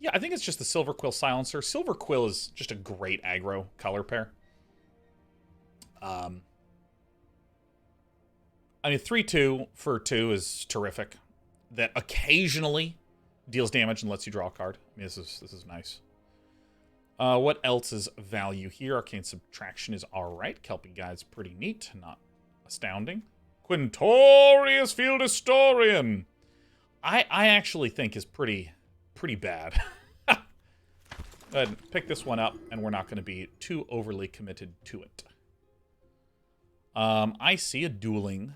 Yeah, I think it's just the Silver Quill Silencer. Silver Quill is just a great aggro color pair. I mean, 3-2 for 2 is terrific. That occasionally deals damage and lets you draw a card. I mean, this is nice. What else is value here? Arcane Subtraction is alright. Kelpie Guide's pretty neat, not astounding. Quintorius Field Historian! I actually think is pretty bad. Go ahead and pick this one up, and we're not going to be too overly committed to it. I see a Dueling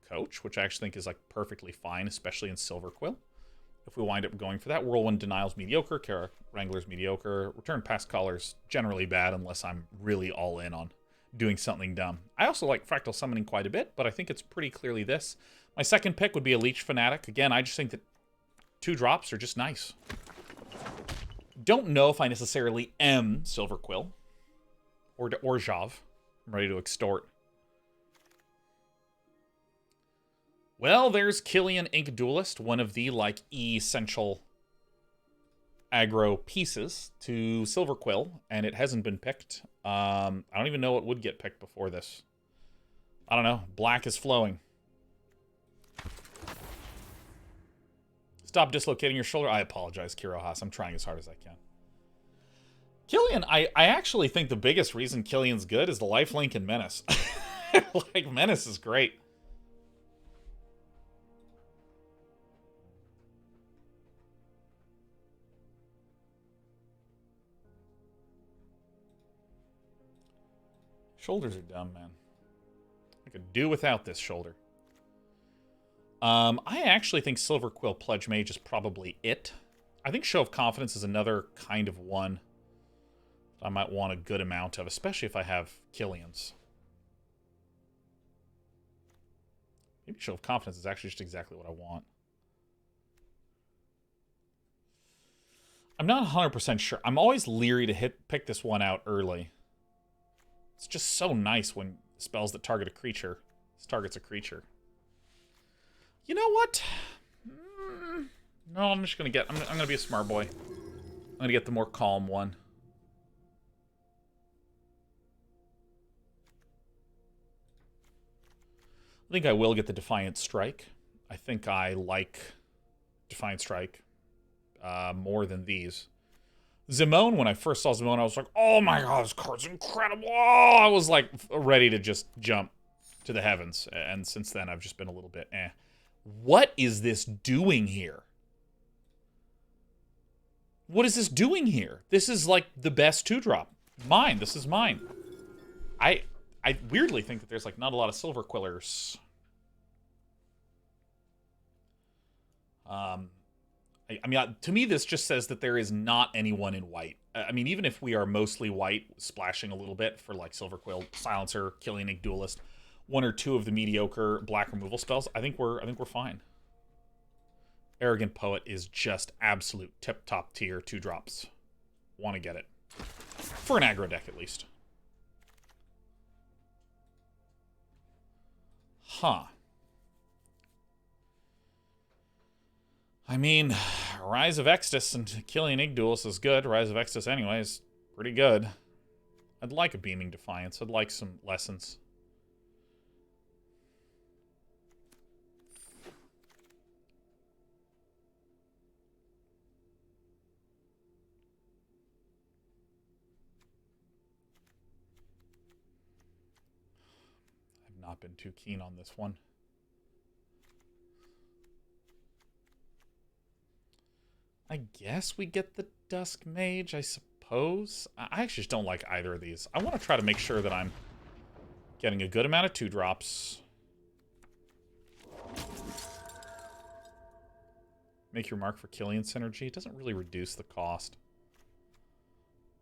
Coach, which I actually think is like perfectly fine, especially in Silver Quill. If we wind up going for that, Whirlwind Denial's mediocre, Kara Wrangler's mediocre, Return Past Caller's generally bad unless I'm really all in on doing something dumb. I also like Fractal Summoning quite a bit, but I think it's pretty clearly this. My second pick would be a Leech Fanatic. Again, I just think that 2 drops are just nice. Don't know if I necessarily am Silver Quill or Orzhov. I'm ready to extort. Well, there's Killian Ink Duelist, one of the, like, essential aggro pieces to Silver Quill, and it hasn't been picked. I don't even know what would get picked before this. I don't know. Black is flowing. Stop dislocating your shoulder. I apologize, Kirohas. I'm trying as hard as I can. Killian, I actually think the biggest reason Killian's good is the lifelink and Menace. Like, Menace is great. Shoulders are dumb, man. I could do without this shoulder. I actually think Silver Quill Pledge Mage is probably it. I think Show of Confidence is another kind of one I might want a good amount of, especially if I have Killian's. Maybe Show of Confidence is actually just exactly what I want. I'm not 100% sure. I'm always leery to pick this one out early. It's just so nice when spells that target a creature. This targets a creature. You know what? No, I'm just gonna get. I'm gonna be a smart boy. I'm gonna get the more calm one. I think I will get the Defiant Strike. I think I like Defiant Strike more than these. Zimone, when I first saw Zimone, I was like, oh my god, this card's incredible. Oh, I was like ready to just jump to the heavens. And since then, I've just been a little bit eh. What is this doing here? What is this doing here? This is like the best 2-drop. Mine. This is mine. I weirdly think that there's like not a lot of Silver Quillers. I mean, to me, this just says that there is not anyone in white. I mean, even if we are mostly white, splashing a little bit for like Silver Quill, Silencer, Killian Ink Duelist, 1 or 2 of the mediocre black removal spells, I think we're fine. Arrogant Poet is just absolute tip-top tier 2-drops. Want to get it. For an aggro deck, at least. Huh. I mean, Rise of Extus and Killian Ink Duelist is good. Rise of Extus, anyway, is pretty good. I'd like a Beaming Defiance. I'd like some lessons. I've not been too keen on this one. I guess we get the Dusk Mage, I suppose. I actually just don't like either of these. I want to try to make sure that I'm getting a good amount of 2-drops. Make your mark for Killian Synergy. It doesn't really reduce the cost.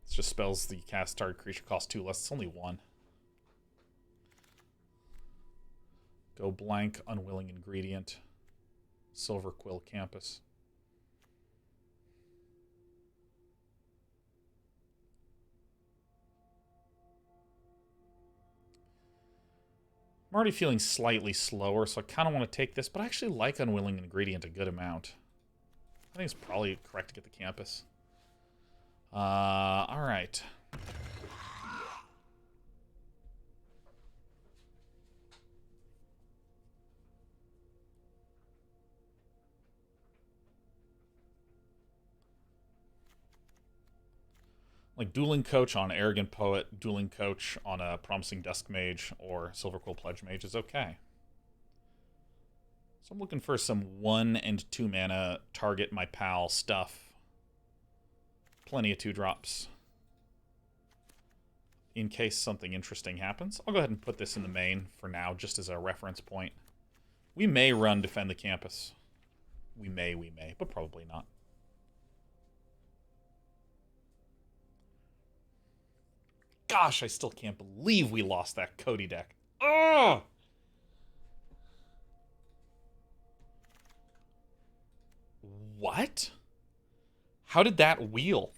It's just spells the cast target creature cost 2 less. It's only 1. Go blank, Unwilling Ingredient. Silver Quill Campus. I'm already feeling slightly slower, so I kind of want to take this, but I actually like Unwilling Ingredient a good amount. I think it's probably correct to get the Campus. All right. Like Dueling Coach on Arrogant Poet, Dueling Coach on a Promising Dusk Mage, or Silverquill Pledge Mage is okay. So I'm looking for some 1 and 2 mana, target my pal stuff. Plenty of 2-drops. In case something interesting happens. I'll go ahead and put this in the main for now, just as a reference point. We may run Defend the Campus. We may, but probably not. Gosh, I still can't believe we lost that Cody deck. Oh! What? How did that wheel?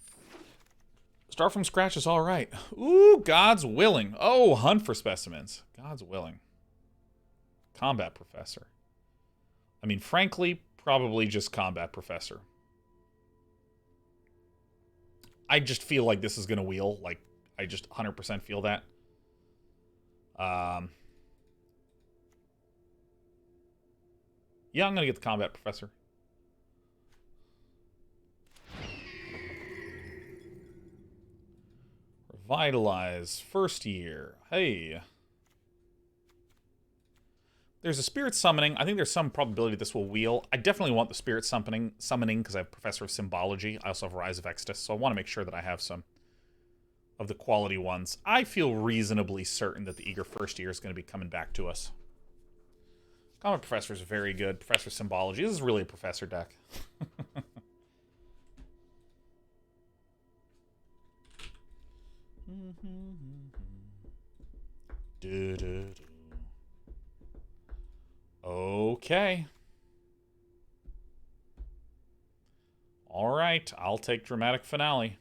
Start from scratch is all right. Ooh, God's willing. Oh, hunt for specimens. God's willing. Combat Professor. I mean, frankly, probably just Combat Professor. I just feel like this is going to wheel. Like, I just 100% feel that. Yeah, I'm going to get the Combat Professor. Revitalize. First year. Hey. There's a Spirit Summoning. I think there's some probability this will wheel. I definitely want the Spirit Summoning because I have Professor of Symbology. I also have Rise of Exodus, so I want to make sure that I have some of the quality ones. I feel reasonably certain that the Eager First Year is going to be coming back to us. Common Professor is very good. Professor Symbology. This is really a Professor deck. Okay. All right, I'll take Dramatic Finale.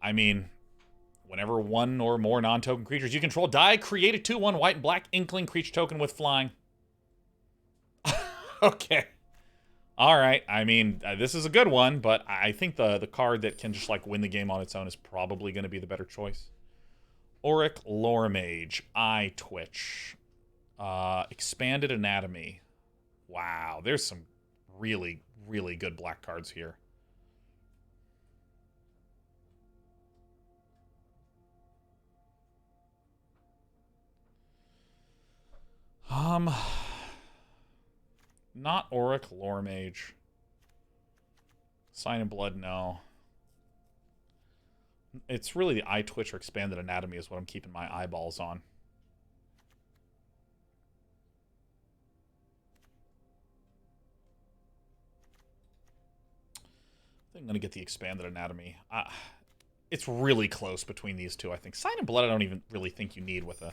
I mean, whenever 1 or more non-token creatures you control die, create a 2/1 white and black Inkling creature token with flying. Okay. All right. I mean, this is a good one, but I think the card that can just like win the game on its own is probably going to be the better choice. Auric Lore Mage, Eye Twitch, Expanded Anatomy. Wow, there's some really, really good black cards here. Not Auric Lore Mage. Sign in Blood, no. It's really the Eye Twitch or Expanded Anatomy is what I'm keeping my eyeballs on. I think I'm going to get the Expanded Anatomy. It's really close between these two, I think. Sign in Blood I don't even really think you need with a...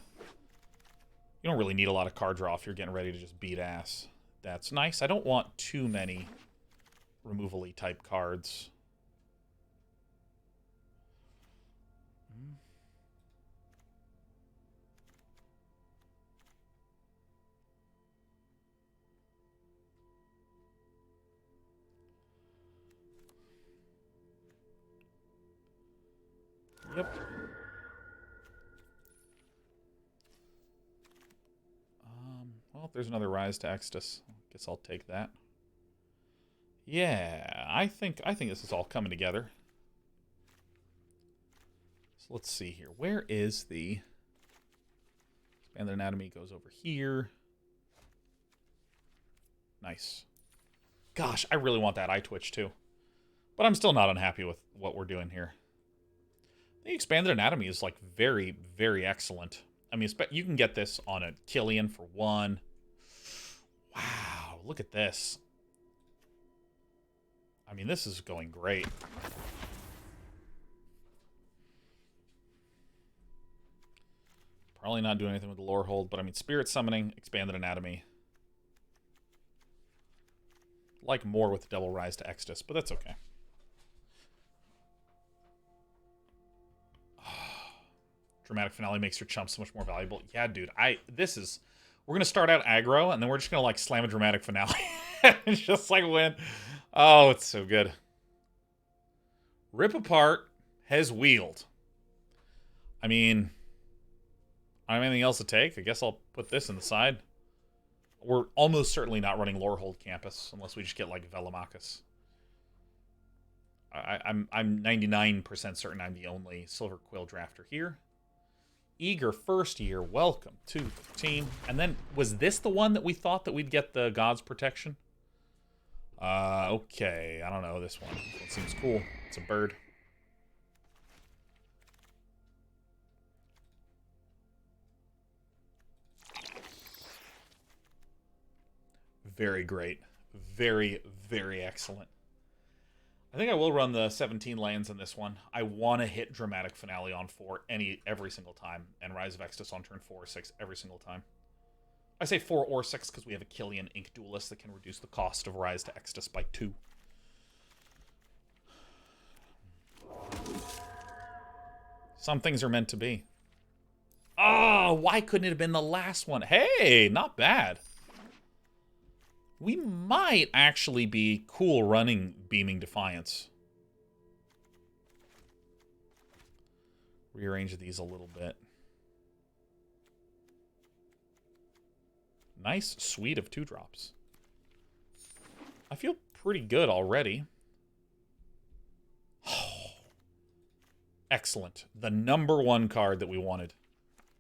You don't really need a lot of card draw if you're getting ready to just beat ass. That's nice. I don't want too many removal-y type cards. Yep. Well, there's another Rise to Exodus. Guess I'll take that. Yeah, I think this is all coming together. So let's see here. Where is the Expanded Anatomy? Goes over here. Nice. Gosh, I really want that Eye Twitch too. But I'm still not unhappy with what we're doing here. The Expanded Anatomy is like very, very excellent. I mean, you can get this on a Killian for 1. Wow, look at this. I mean, this is going great. Probably not doing anything with the Lore Hold, but I mean, Spirit Summoning, Expanded Anatomy. Like more with Double Rise to Exodus, but that's okay. Dramatic Finale makes your chump so much more valuable. Yeah, dude, we're going to start out aggro, and then we're just going to, like, slam a Dramatic Finale. It's just, like, win. Oh, it's so good. Rip Apart has wheeled. I mean, I don't have anything else to take. I guess I'll put this in the side. We're almost certainly not running Lorehold Campus unless we just get like Velomachus. I'm 99% certain I'm the only Silver Quill drafter here. Eager first year, welcome to the team. And then, was this the one that we thought that we'd get the God's Protection? Okay, I don't know, this one. This one seems cool. It's a bird. Very great. Very, very excellent. I think I will run the 17 lands in this one. I want to hit Dramatic Finale on 4 every single time, and Rise of Exodus on turn 4 or 6 every single time. I say 4 or 6 because we have a Killian Ink Duelist that can reduce the cost of Rise to Exodus by 2. Some things are meant to be. Oh, why couldn't it have been the last one? Hey, not bad. We might actually be cool running Beaming Defiance. Rearrange these a little bit. Nice suite of 2-drops. I feel pretty good already. Oh, excellent. The #1 card that we wanted.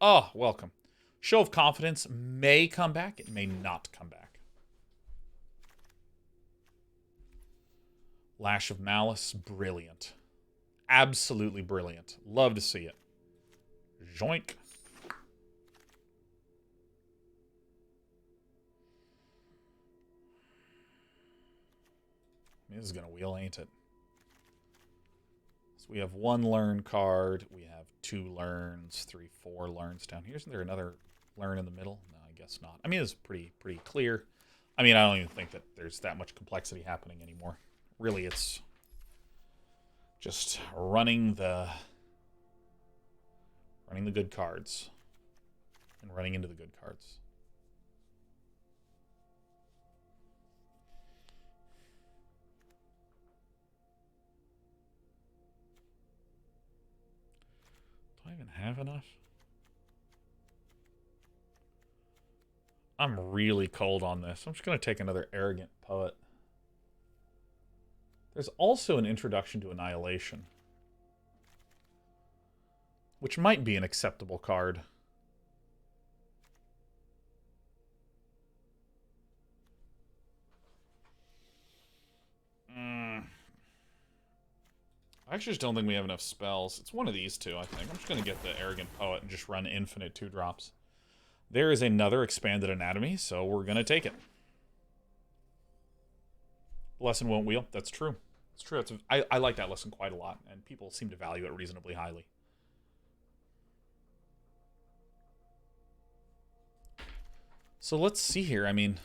Oh, welcome. Show of Confidence may come back. It may not come back. Lash of Malice, brilliant. Absolutely brilliant. Love to see it. Joink. This is going to wheel, ain't it? So we have 1 learn card. We have 2 learns, 3, 4 learns down here. Isn't there another learn in the middle? No, I guess not. I mean, it's pretty clear. I mean, I don't even think that there's that much complexity happening anymore. Really, it's just running the good cards and running into the good cards. Do I even have enough? I'm really cold on this. I'm just going to take another Arrogant Poet. There's also an Introduction to Annihilation, which might be an acceptable card. I actually just don't think we have enough spells. It's one of these two, I think. I'm just going to get the Arrogant Poet and just run infinite 2-drops. There is another Expanded Anatomy, so we're going to take it. Lesson won't wheel. That's true. It's true. I like that lesson quite a lot, and people seem to value it reasonably highly. So let's see here. I mean,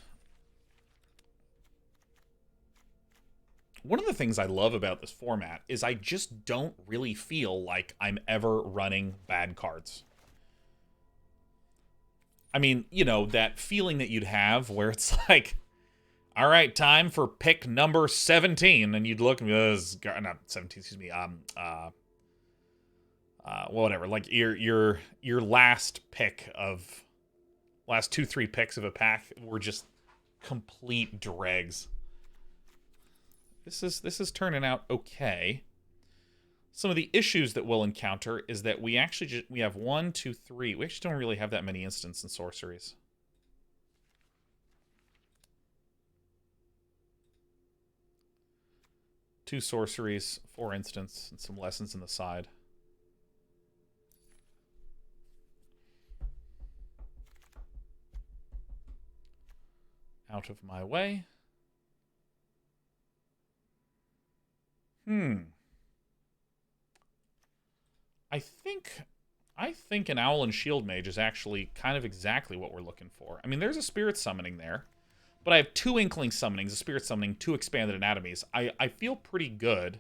one of the things I love about this format is I just don't really feel like I'm ever running bad cards. I mean, you know, that feeling that you'd have where it's like, all right, time for pick number 17, and you'd look and be, not 17, excuse me, whatever, like your last pick of, last 2-3 picks of a pack were just complete dregs. This is turning out okay. Some of the issues that we'll encounter is that we actually we have 1, 2, 3. We actually don't really have that many instants and sorceries. Two sorceries, 4 instants, and some lessons in the side. Out of my way. I think an Owl and Shield Mage is actually kind of exactly what we're looking for. I mean, there's a Spirit Summoning there, but I have 2 Inkling Summonings, a Spirit Summoning, 2 Expanded Anatomies. I feel pretty good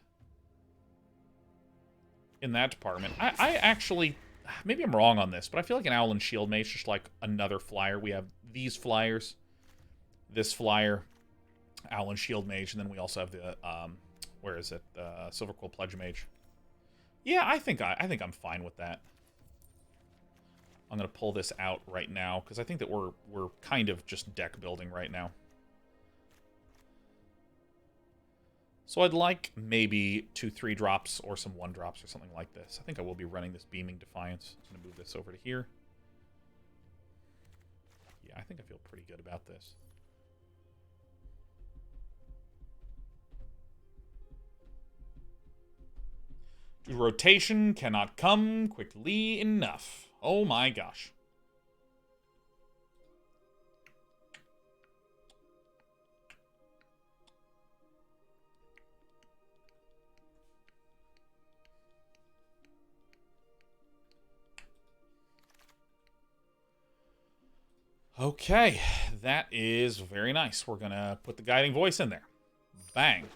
in that department. I actually, maybe I'm wrong on this, but I feel like an Owl and Shield Mage is just like another flyer. We have these flyers, this flyer, Owl and Shield Mage, and then we also have the Where is it? Silverquill Pledge Mage. Yeah, I think I'm fine with that. I'm gonna pull this out right now because I think that we're kind of just deck building right now. So I'd like maybe 2/3 drops or some 1 drops or something like this. I think I will be running this Beaming Defiance. I'm gonna move this over to here. Yeah, I think I feel pretty good about this. Dude, rotation cannot come quickly enough. Oh my gosh. Okay, that is very nice. We're going to put the guiding voice in there. Bang.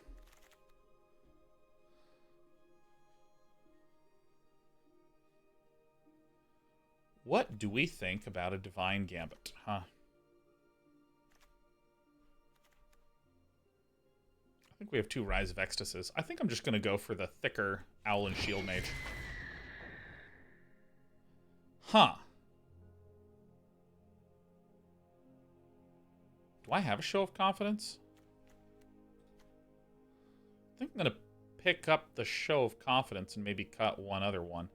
What do we think about a Divine Gambit, huh? I think we have 2 Rise of Ecstasies. I think I'm just going to go for the thicker Owl and Shield Mage. Huh. Do I have a Show of Confidence? I think I'm going to pick up the Show of Confidence and maybe cut one other one.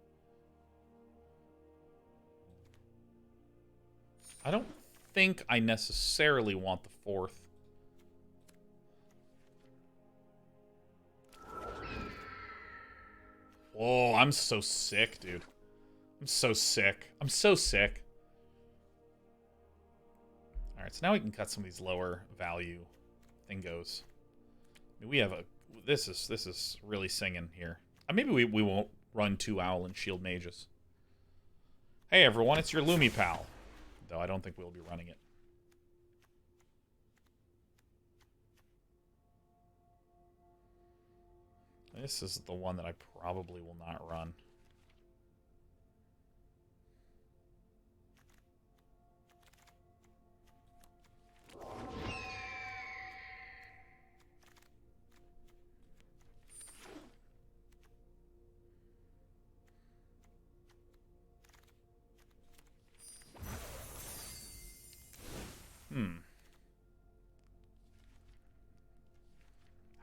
I don't think I necessarily want the 4th. Oh, I'm so sick, dude. I'm so sick. I'm so sick. Alright, so now we can cut some of these lower value thingos. I mean, we have a... This is really singing here. Maybe we won't run 2 Owl and Shield Mages. Hey everyone, it's your Lumi pal. Though I don't think we'll be running it. This is the one that I probably will not run.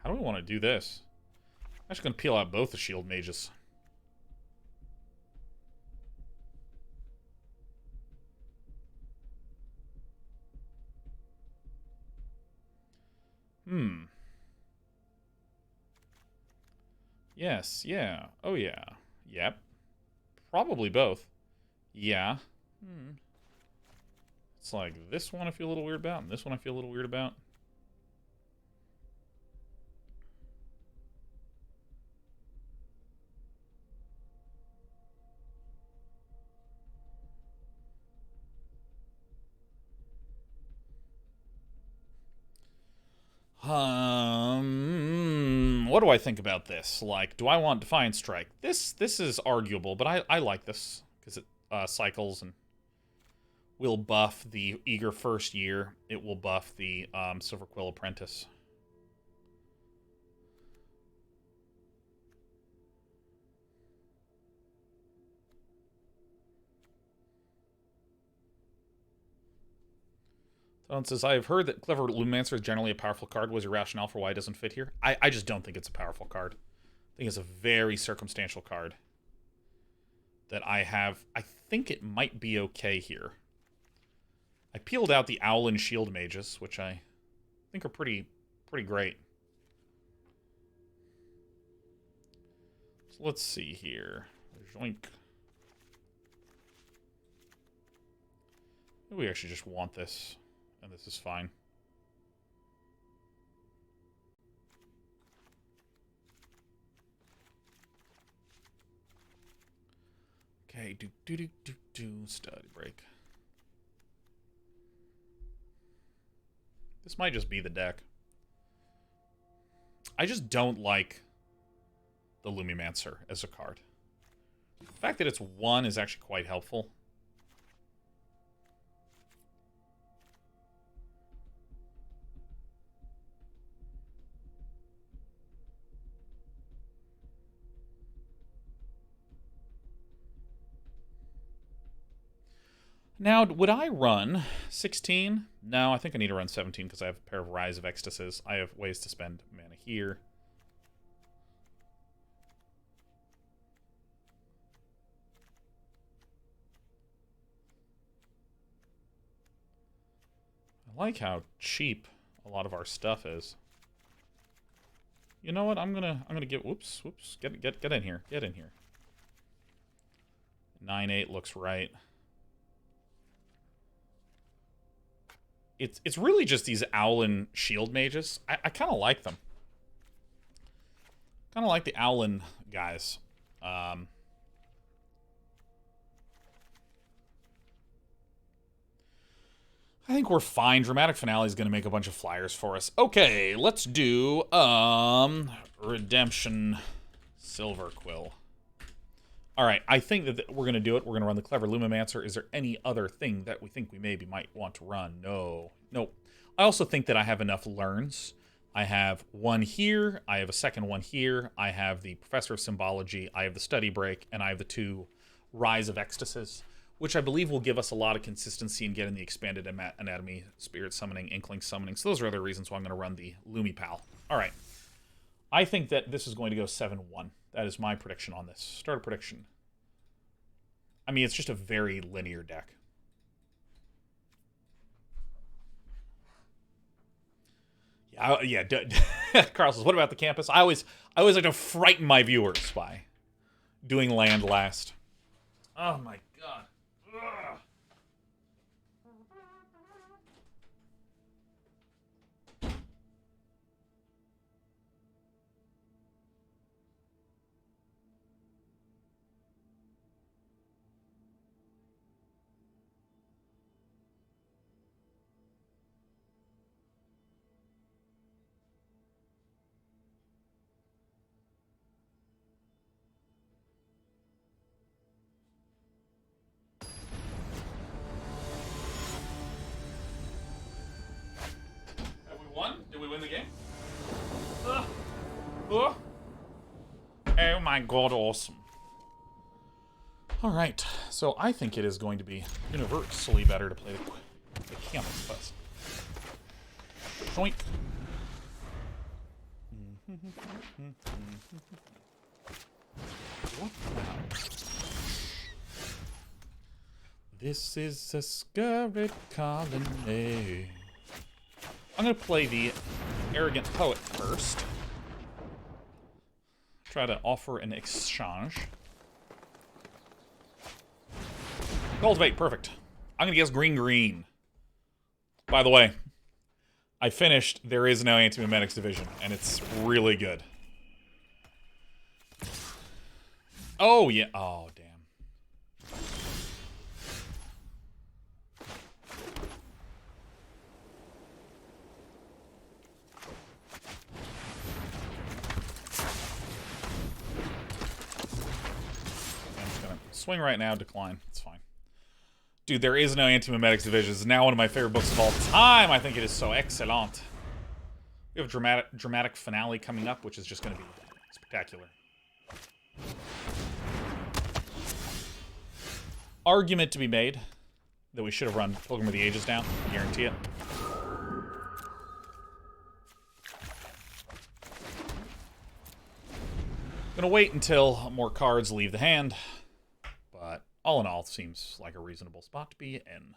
How do we want to do this? I'm just going to peel out both the Shield Mages. Yes, yeah. Oh, yeah. Yep. Probably both. Yeah. It's like this one I feel a little weird about, and this one I feel a little weird about. What do I think about this? Like, do I want Defiant Strike? This is arguable, but I like this because it cycles and will buff the Eager First Year. It will buff the Silverquill Apprentice. Someone says, I have heard that Clever Lumancer is generally a powerful card. Was your rationale for why it doesn't fit here? I just don't think it's a powerful card. I think it's a very circumstantial card that I have. I think it might be okay here. I peeled out the Owl and Shield Mages, which I think are pretty great. So let's see here. Joink. Maybe we actually just want this. And this is fine. Okay, study break. This might just be the deck. I just don't like the Lumimancer as a card. The fact that it's 1 is actually quite helpful. Now, would I run 16? No, I think I need to run 17 because I have a pair of Rise of Ecstasies. I have ways to spend mana here. I like how cheap a lot of our stuff is. You know what? I'm gonna get whoops. Get in here. Get in here. 9/8 looks right. It's really just these Owlin shield mages. I kind of like them. Kind of like the Owlin guys. I think we're fine. Dramatic Finale is going to make a bunch of flyers for us. Okay, let's do Redemption Silver Quill. All right, I think that we're going to do it. We're going to run the Clever Lumimancer. Is there any other thing that we think we maybe might want to run? No. Nope. I also think that I have enough learns. I have one here. I have a second one here. I have the Professor of Symbology. I have the Study Break. And I have the 2 Rise of Ecstasies, which I believe will give us a lot of consistency in getting the expanded anatomy, Spirit Summoning, Inkling Summoning. So those are other reasons why I'm going to run the Lumipal. All right. I think that this is going to go 7-1. That is my prediction on this. Start a prediction. I mean, it's just a very linear deck. Yeah. Carl says, what about the campus? I always like to frighten my viewers by doing land last. Oh my god. Ugh. Did we win the game? Oh my god, awesome. Alright, so I think it is going to be universally better to play the campus first. Joink. What now? This is a scurried colony. I'm going to play the Arrogant Poet first. Try to offer an exchange. Cultivate, perfect. I'm going to guess green. By the way, I finished There Is No Anti-Memetics Division, and it's really good. Oh, yeah. Oh, damn. Swing right now, decline. It's fine. Dude, There Is No Anti-Memetics Division is now one of my favorite books of all time. I think it is so excellent. We have a dramatic finale coming up, which is just going to be spectacular. Argument to be made that we should have run Pilgrim of the Ages down. I guarantee it. Gonna wait until more cards leave the hand. But all in all, it seems like a reasonable spot to be in.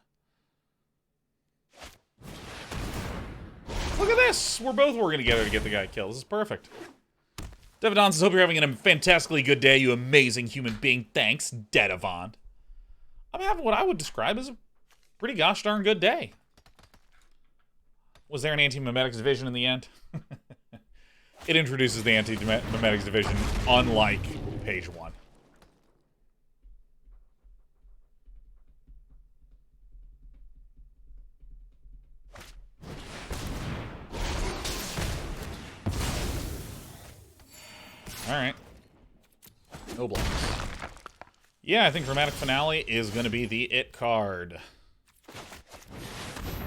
Look at this! We're both working together to get the guy killed. This is perfect. Devadon says, hope you're having a fantastically good day, you amazing human being. Thanks, Dedavon. I'm having what I would describe as a pretty gosh darn good day. Was there an anti-memetics division in the end? It introduces the anti-memetics division, unlike page 1. Alright. No blocks. Yeah, I think Dramatic Finale is going to be the it card.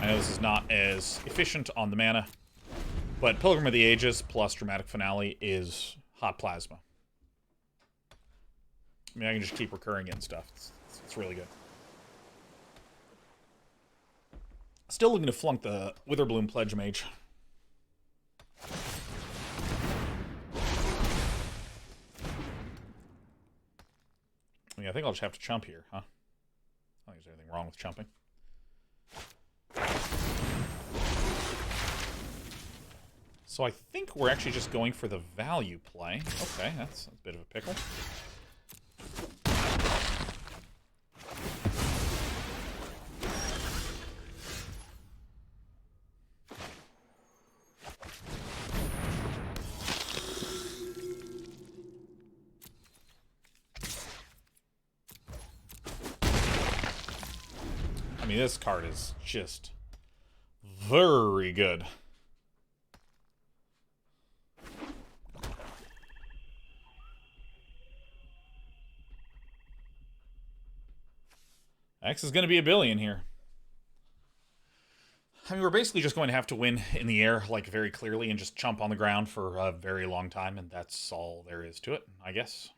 I know this is not as efficient on the mana, but Pilgrim of the Ages plus Dramatic Finale is hot plasma. I mean, I can just keep recurring it and stuff. It's really good. Still looking to flunk the Witherbloom Pledge Mage. Yeah, I think I'll just have to chump here, huh? I don't think there's anything wrong with chumping. So I think we're actually just going for the value play. Okay, that's a bit of a pickle. I mean, this card is just very good. X is going to be a billion here. I mean, we're basically just going to have to win in the air, like, very clearly, and just chump on the ground for a very long time, and that's all there is to it, I guess.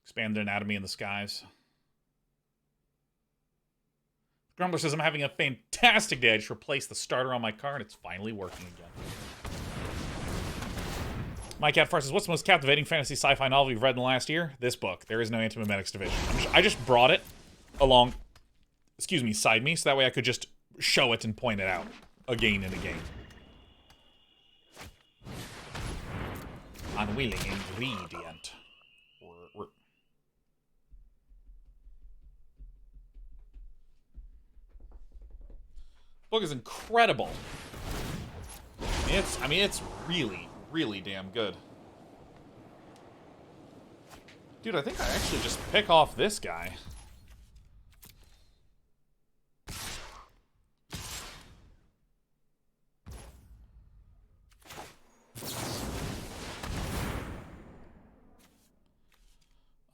Expand the anatomy in the skies. Grumbler says, I'm having a fantastic day. I just replaced the starter on my car, and it's finally working again. My Cat Far says, what's the most captivating fantasy sci-fi novel you've read in the last year? This book. There is no Anti-Memetics Division. I just brought it along, side me, so that way I could just show it and point it out again and again. Unwilling ingredient. Book is incredible. I mean, it's really, really damn good. Dude, I think I actually just pick off this guy.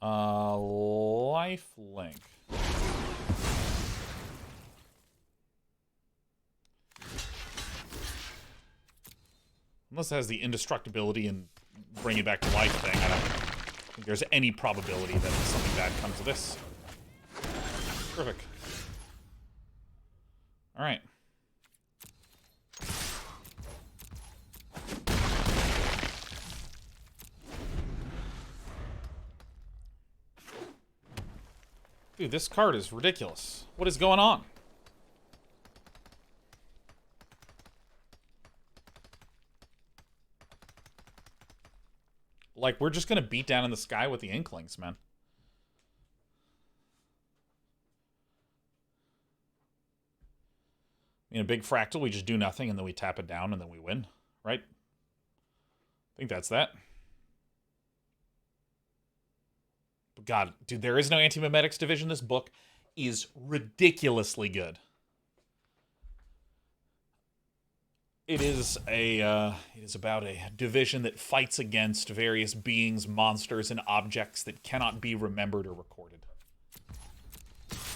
Lifelink. Unless it has the indestructibility and bring it back to life thing, I don't think there's any probability that something bad comes of this. Terrific. Alright. Dude, this card is ridiculous. What is going on? Like, we're just gonna beat down in the sky with the Inklings, man. In a big fractal, we just do nothing, and then we tap it down, and then we win, right? I think that's that. But God, dude, there is no Anti-Memetics Division. This book is ridiculously good. It is about a division that fights against various beings, monsters, and objects that cannot be remembered or recorded.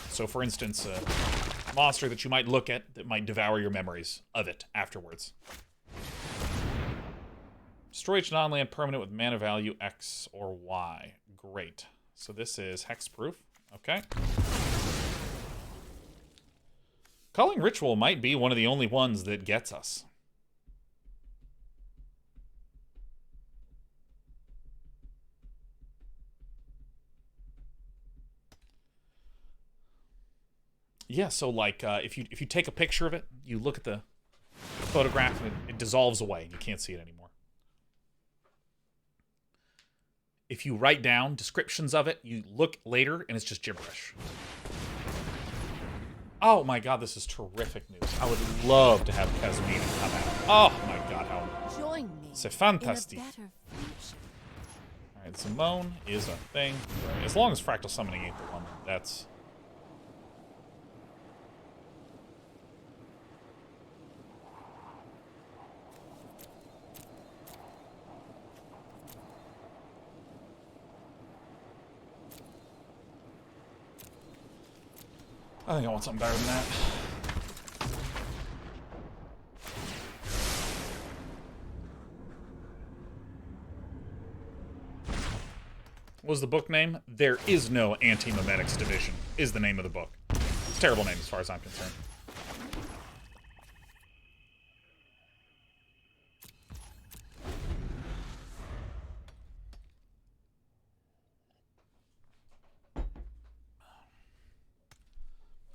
So, for instance, a monster that you might look at that might devour your memories of it afterwards. Destroy each non-land permanent with mana value X or Y. Great. So this is hexproof. Okay. Culling Ritual might be one of the only ones that gets us. Yeah, so like if you take a picture of it, you look at the photograph, and it dissolves away, and you can't see it anymore. If you write down descriptions of it, you look later, and it's just gibberish. Oh my God, this is terrific news. I would love to have Kazumina come out. Oh my God, how... Join me. C'est fantastique. Alright, Simone is a thing. As long as Fractal Summoning ain't the one, that's... I think I want something better than that. What was the book name? There is no Anti-Memetics Division, is the name of the book. Terrible name as far as I'm concerned.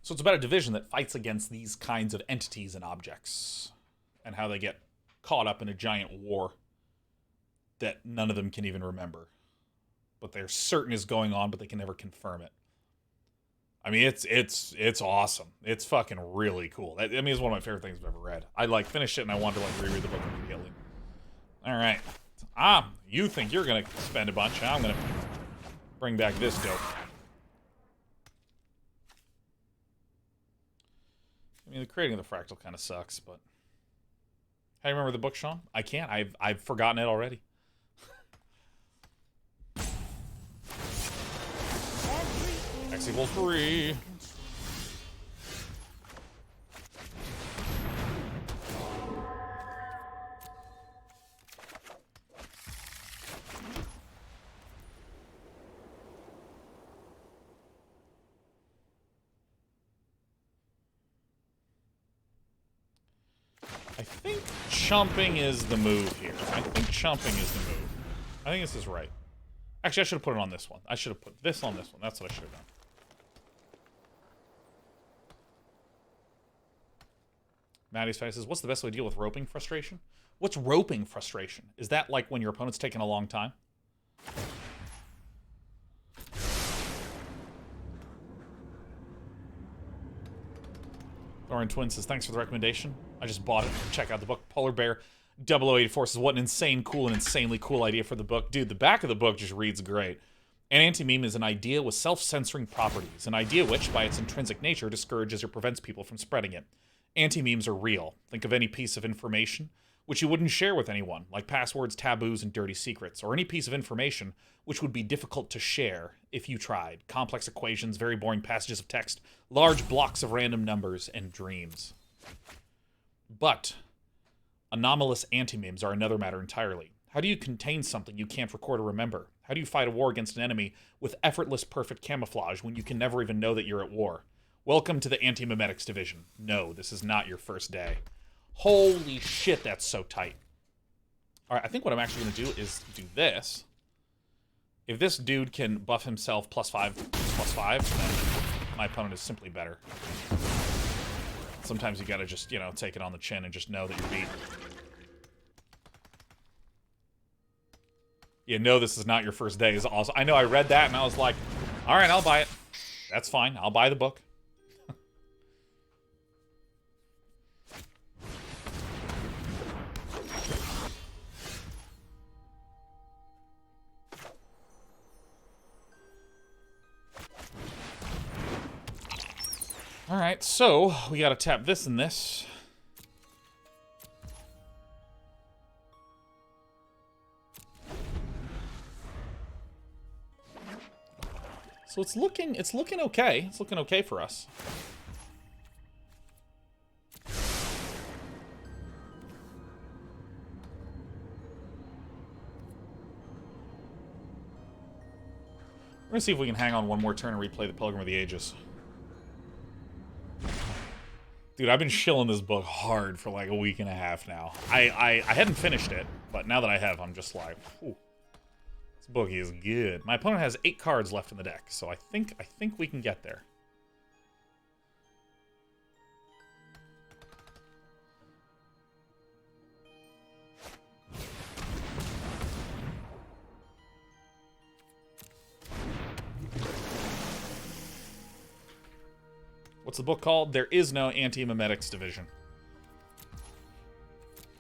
So it's about a division that fights against these kinds of entities and objects, and how they get caught up in a giant war that none of them can even remember. But they're certain is going on, but they can never confirm it. I mean, it's awesome. It's fucking really cool. I mean, it's one of my favorite things I've ever read. I, like, finished it, and I wanted to, like, reread the book immediately. Alright. You think you're gonna spend a bunch. I'm gonna bring back this dope. I mean, the creating of the fractal kind of sucks, but... How do you remember the book, Sean? I can't. I've forgotten it already. X equals 3. I think chumping is the move here. I think chumping is the move. I think this is right. Actually, I should have put it on this one. I should have put this on this one. That's what I should have done. Maddie's face says, what's the best way to deal with roping frustration? What's roping frustration? Is that like when your opponent's taking a long time? Thorin Twin says, thanks for the recommendation. I just bought it. Check out the book. Polar Bear 0084 says, what an insanely cool idea for the book. Dude, the back of the book just reads great. An anti-meme is an idea with self-censoring properties. An idea which, by its intrinsic nature, discourages or prevents people from spreading it. Anti-memes are real. Think of any piece of information which you wouldn't share with anyone, like passwords, taboos, and dirty secrets, or any piece of information which would be difficult to share if you tried. Complex equations, very boring passages of text, large blocks of random numbers, and dreams. But anomalous anti-memes are another matter entirely. How do you contain something you can't record or remember? How do you fight a war against an enemy with effortless perfect camouflage when you can never even know that you're at war? Welcome to the Anti-Memetics Division. No, this is not your first day. Holy shit, that's so tight. Alright, I think what I'm actually going to do is do this. If this dude can buff himself +5/+5, then my opponent is simply better. Sometimes you gotta just, you know, take it on the chin and just know that you're beat. Yeah, no, this is not your first day is awesome. I know, I read that and I was like, alright, I'll buy it. That's fine, I'll buy the book. Alright, so we gotta tap this and this. So it's looking okay. It's looking okay for us. We're gonna see if we can hang on one more turn and replay the Pilgrim of the Ages. Dude, I've been shilling this book hard for like a week and a half now. I hadn't finished it, but now that I have, I'm just like, whew. This book is good. My opponent has 8 cards left in the deck, so I think we can get there. What's the book called? There is no Anti-Memetics Division.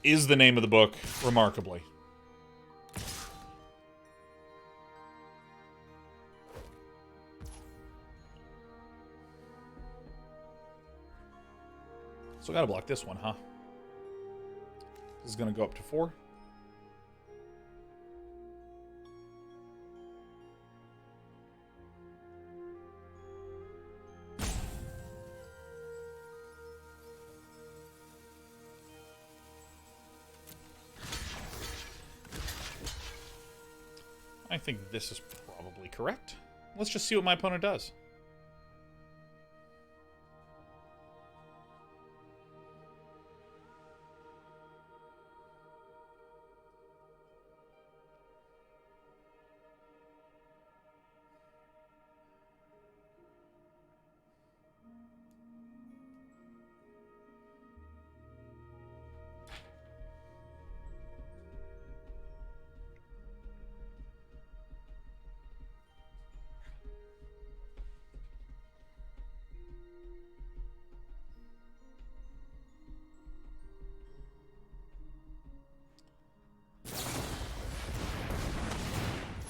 Is the name of the book, remarkably. So I gotta block this one, huh? This is gonna go up to 4. I think this is probably correct. Let's just see what my opponent does.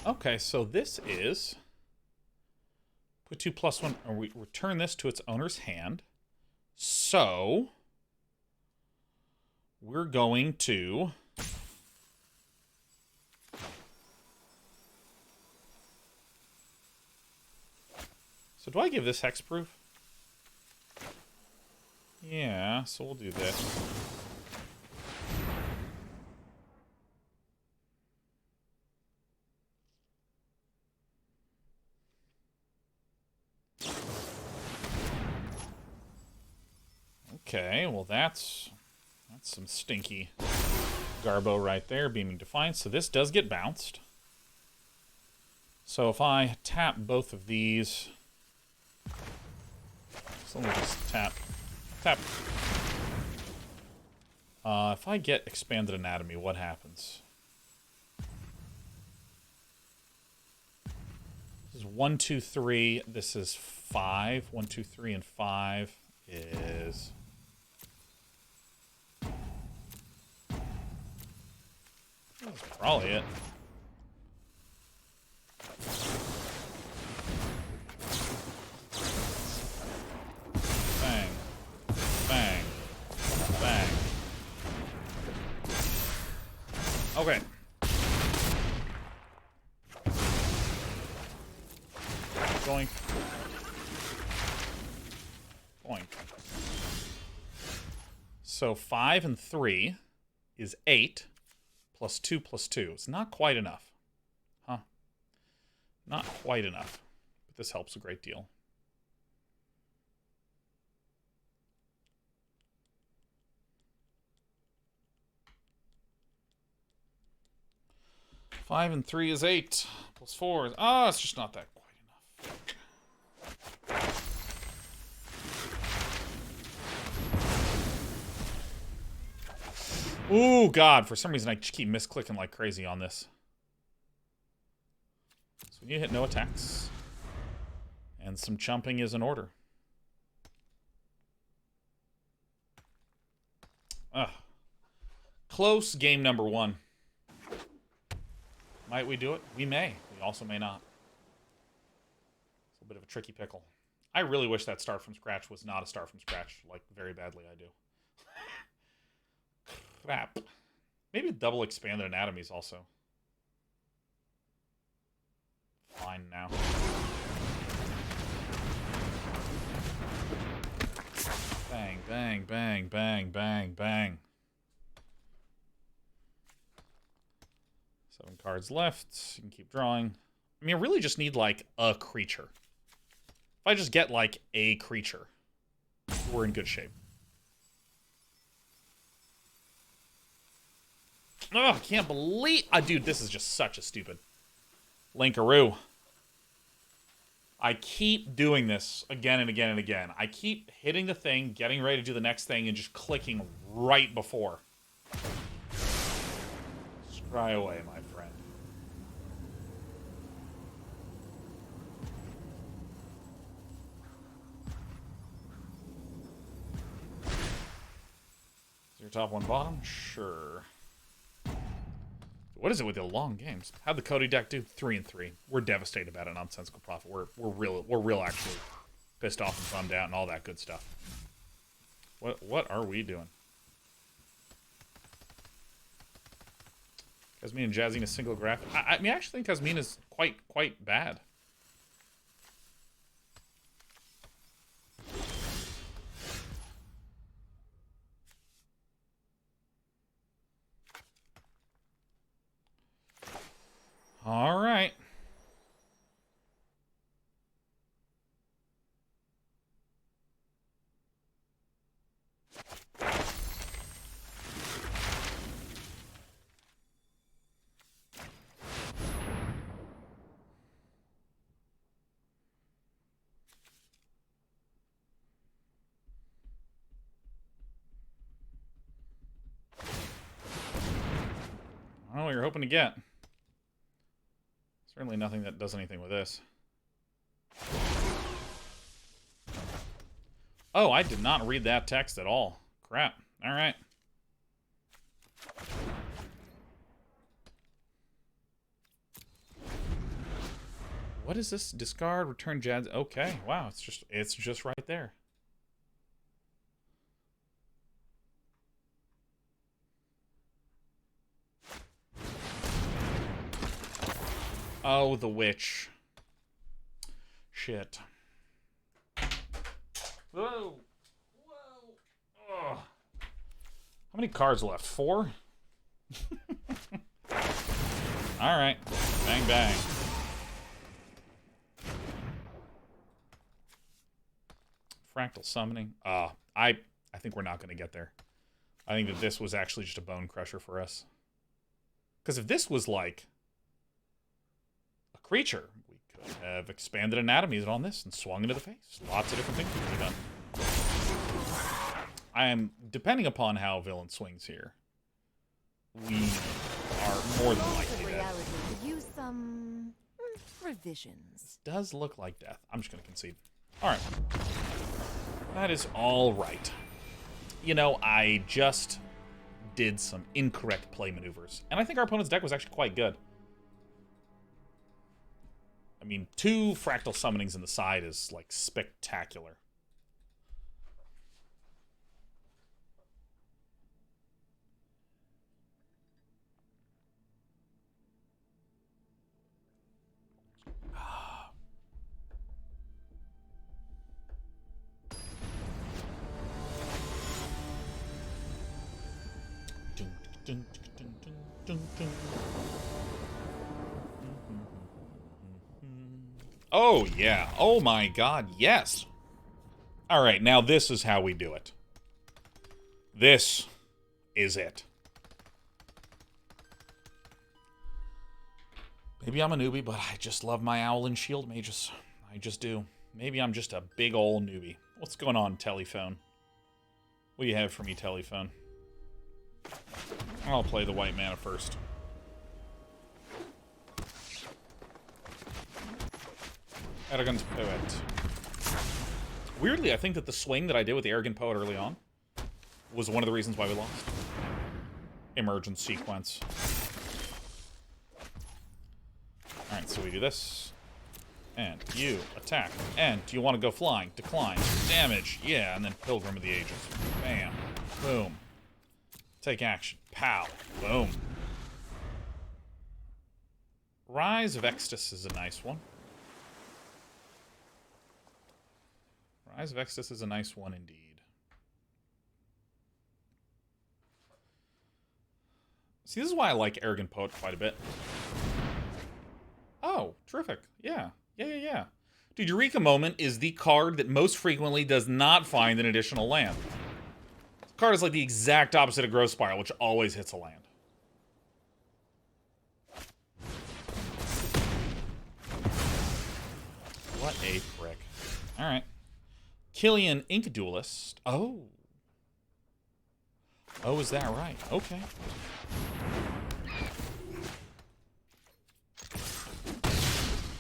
Okay, so this is... Put 2+1, or we return this to its owner's hand. So... We're going to... So do I give this hexproof? Yeah, so we'll do this. Okay, well that's some stinky garbo right there, Beaming Defiance. So this does get bounced. So if I tap both of these... So let me just tap. If I get Expanded Anatomy, what happens? This is 1, 2, 3. This is 5. 1, 2, 3, and 5 is... That's probably it. Bang. Bang. Bang. Okay. Going. Boink. So 5 and 3 is 8. Plus 2 plus 2. It's not quite enough. Huh. Not quite enough. But this helps a great deal. Five and 3 is 8. Plus 4 is... Oh, it's just not that quite enough. Ooh, God. For some reason, I just keep misclicking like crazy on this. So we need to hit no attacks. And some chumping is in order. Ugh. Close game number 1. Might we do it? We may. We also may not. It's a bit of a tricky pickle. I really wish that start from scratch was not a start from scratch. Like, very badly I do. Crap. Maybe double Expanded Anatomies also. Fine now. Bang, bang, bang, bang, bang, bang. 7 cards left. You can keep drawing. I mean, I really just need, like, a creature. If I just get, like, a creature, we're in good shape. Oh, I can't believe... dude, this is just such a stupid... Linkaroo. I keep doing this again and again and again. I keep hitting the thing, getting ready to do the next thing, and just clicking right before. Scry away, my friend. Is your top 1 bottom? Sure. What is it with the long games? How'd the Cody deck do? 3 and 3. We're devastated about it. Nonsensical profit. We're real actually pissed off and bummed out and all that good stuff. What are we doing? Kazmina and Jazzing a single graphic. I mean, I actually think Kazmina is quite bad. All right. I don't know what you're hoping to get. Certainly nothing that does anything with this. Oh, I did not read that text at all. Crap. All right. What is this? Discard, return Jad's. Okay, wow, it's just right there. Oh, the witch. Shit. Whoa. Whoa. Ugh. How many cards left? 4? Alright. Bang, bang. Fractal summoning. I think we're not going to get there. I think that this was actually just a bone crusher for us. Because if this was like a creature, we could have expanded anatomies on this and swung into the face. Lots of different things we could have done. I am, depending upon how villain swings here, we are more than likely dead. Use some revisions. This does look like death. I'm just going to concede. All right. That is all right. You know, I just did some incorrect play maneuvers. And I think our opponent's deck was actually quite good. I mean, 2 fractal summonings in the side is, like, spectacular. Oh, yeah. Oh, my God. Yes. All right. Now, this is how we do it. This is it. Maybe I'm a newbie, but I just love my owl and shield mages. I just do. Maybe I'm just a big old newbie. What's going on, Telephone? What do you have for me, Telephone? I'll play the white mana first. Arrogant Poet. Weirdly, I think that the swing that I did with the Arrogant Poet early on was one of the reasons why we lost. Emergence sequence. Alright, so we do this. And you attack. And do you want to go flying? Decline. Damage. Yeah, and then Pilgrim of the Ages. Bam. Boom. Take action. Pow. Boom. Rise of Extus is a nice one. Rise of Extus is a nice one indeed. See, this is why I like Arrogant Poet quite a bit. Oh, terrific. Yeah. Yeah. Dude, Eureka Moment is the card that most frequently does not find an additional land. This card is like the exact opposite of Growth Spiral, which always hits a land. What a prick. Alright. Killian Ink Duelist. Oh. Oh, is that right? Okay.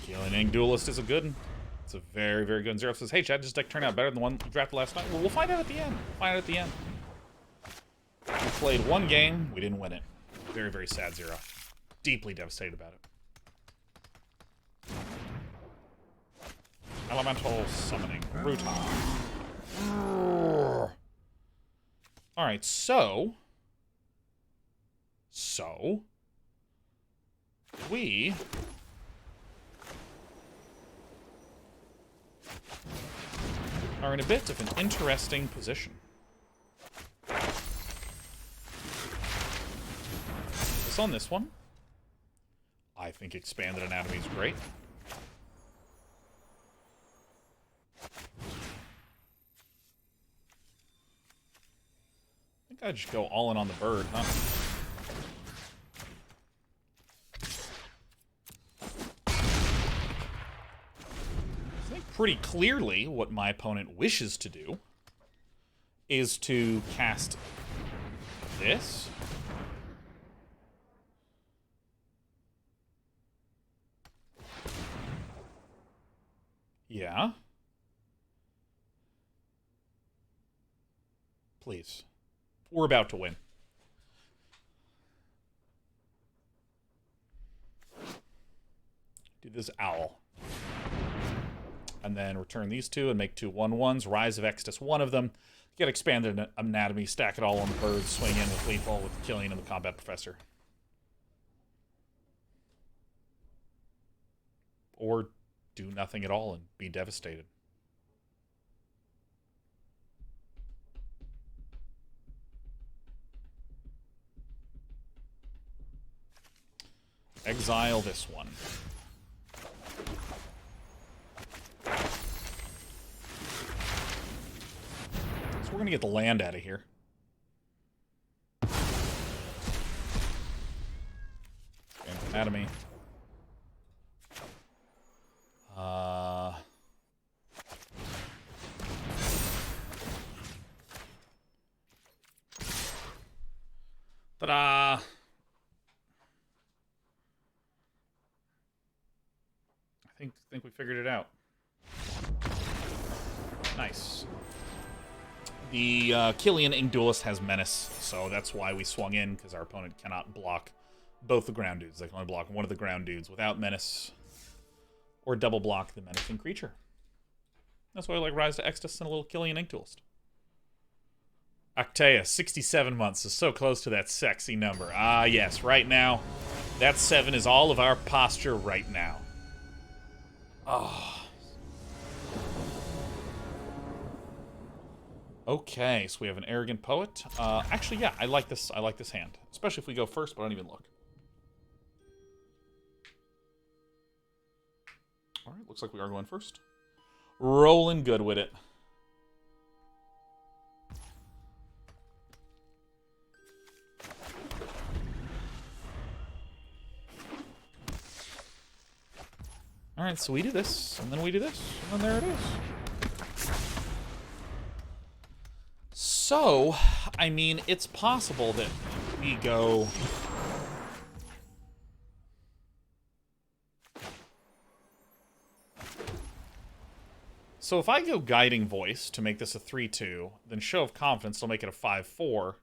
Killian Ink Duelist is a good one. It's a very, very good one. Zero says, hey, Chad, this deck turned out better than the one you drafted last night. Well, we'll find out at the end. We played one game. We didn't win it. Very, very sad, Zero. Deeply devastated about it. Elemental Summoning. Brutal. Alright, so... we... are in a bit of an interesting position. This on this one. I think Expanded Anatomy is great. I think I'd just go all in on the bird, huh? I think pretty clearly what my opponent wishes to do is to cast this. Yeah. Please. We're about to win. Do this owl. And then return these two and make 2 1/1s. Rise of Exodus, one of them. Get expanded anatomy, stack it all on the birds, swing in with lethal with Killian and the Combat Professor. Or do nothing at all and be devastated. Exile this one. So we're going to get the land out of here. And anatomy. Ta-da! I think we figured it out. Nice. The Killian Ink Duelist has Menace, so that's why we swung in, because our opponent cannot block both the ground dudes. They can only block one of the ground dudes without Menace, or double block the menacing creature. That's why I like Rise to Exodus and a little Killian Ink Duelist. Actea, 67 months, is so close to that sexy number. Ah, yes, right now, that 7 is all of our posture right now. Oh. Okay, so we have an Arrogant Poet. Actually, yeah, I like this hand. Especially if we go first, but I don't even look. Alright, looks like we are going first. Rolling good with it. Alright, so we do this, and then we do this, and then there it is. So, I mean, it's possible that we go... So if I go Guiding Voice to make this a 3-2, then Show of Confidence will make it a 5-4.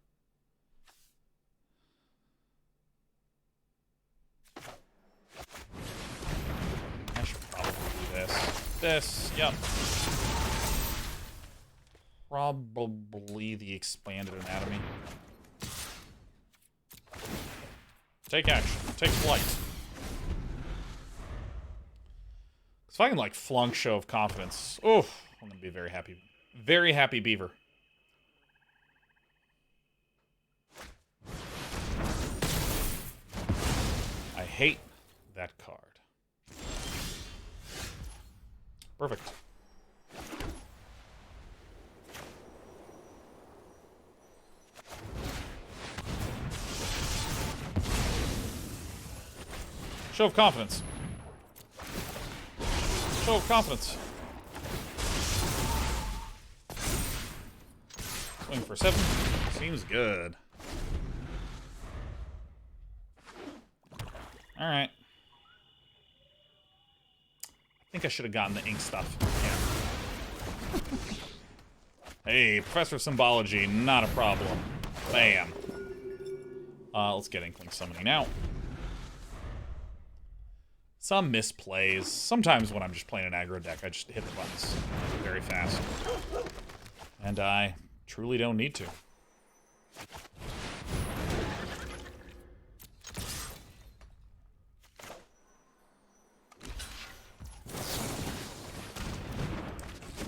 I should probably do this. Yep. Probably the Expanded Anatomy. Take action. Take flight. So if I can, like, flunk Show of Confidence, oof, I'm going to be very happy. Very happy beaver. I hate that card. Perfect. Show of Confidence. Show of Confidence. Swing for 7. Seems good. Alright. I think I should have gotten the ink stuff. Yeah. Hey, Professor of Symbology, not a problem. Bam. Let's get Inkling Summoning now. Some misplays. Sometimes when I'm just playing an aggro deck, I just hit the buttons very fast. And I truly don't need to.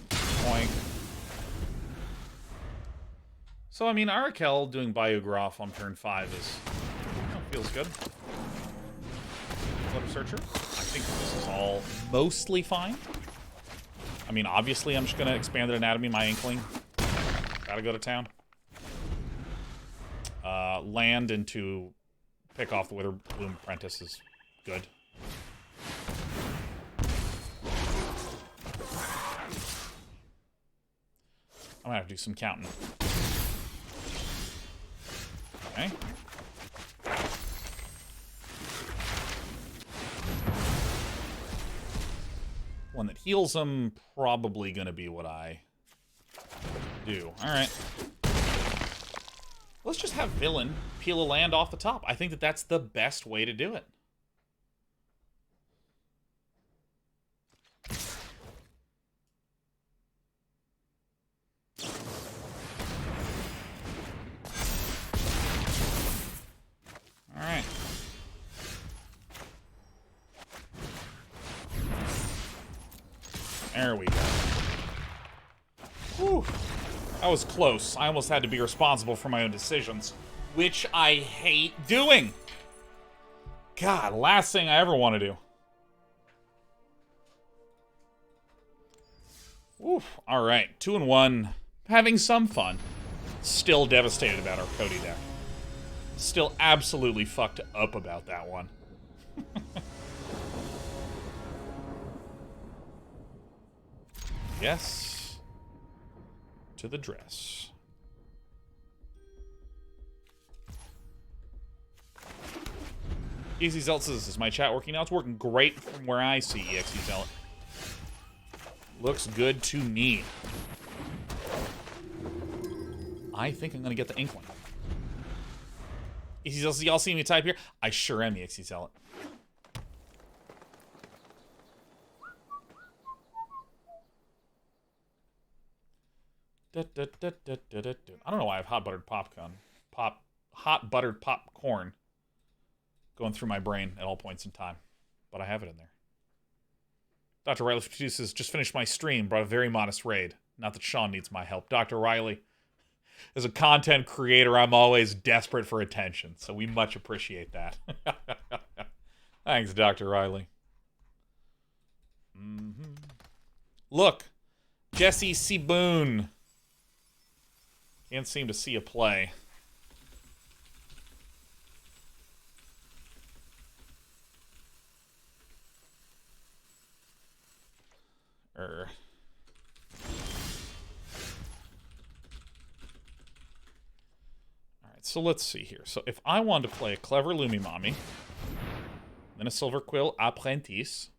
Boink. So, I mean, Arakel doing Biograph on turn 5 is... feels good. Flutter Searcher. I think this is all mostly fine. I mean, obviously, I'm just going to expand the anatomy, my Inkling. Gotta go to town. Land into pick off the Witherbloom Apprentice is good. I'm gonna have to do some counting. Okay. One that heals him, probably going to be what I do. Alright. Let's just have Villain peel a land off the top. I think that that's the best way to do it. There we go. Whew. That was close. I almost had to be responsible for my own decisions, which I hate doing. God, last thing I ever want to do. Oof. All right, 2-1. Having some fun. Still devastated about our Cody deck. Still absolutely fucked up about that one. Yes. To the dress. EXE Zealot says, is my chat working now? It's working great from where I see EXE Zealot. Looks good to me. I think I'm going to get the Inkling. EXE Zealot, y'all see me type here? I sure am EXE Zealot. I don't know why I have hot buttered popcorn going through my brain at all points in time, but I have it in there. Dr. Riley says, just finished my stream, brought a very modest raid. Not that Sean needs my help. Dr. Riley, as a content creator, I'm always desperate for attention, so we much appreciate that. Thanks, Dr. Riley. Look, Jesse C. Boone. Can't seem to see a play. Alright, so let's see here. So if I wanted to play a clever Lumimami, then a Silver Quill Apprentice,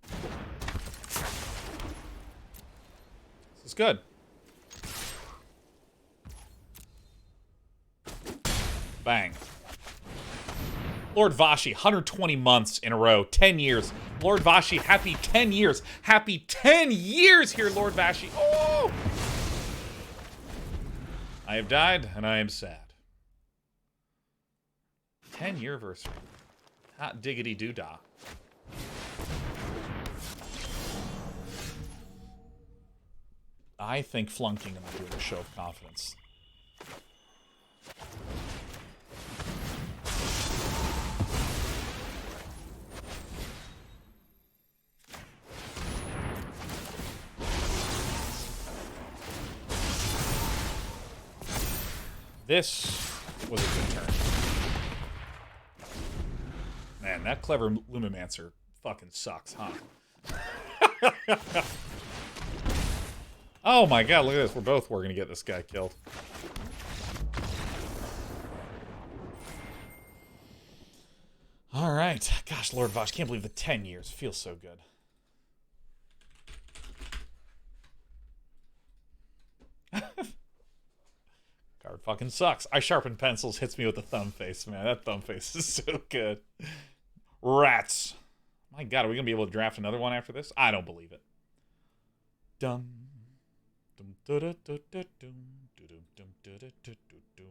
this is good. Bang. Lord Vashi, 120 months in a row, 10 years. Lord Vashi, happy 10 years. Happy 10 years here, Lord Vashi. Oh! I have died, and I am sad. 10-year anniversary. Hot diggity doo-dah. I think flunking and doing a show of confidence. This was a good turn. Man, that clever Lumimancer fucking sucks, huh? Oh my god, look at this. We're gonna get this guy killed. Alright. Gosh, Lord Vosh, can't believe the 10 years. Feels so good. Card fucking sucks. I sharpen pencils, hits me with the thumb face, man. That thumb face is so good. Rats. My god, are we gonna be able to draft another one after this? I don't believe it. Dum. Dum da da da da dum. Dum dum da da da dum.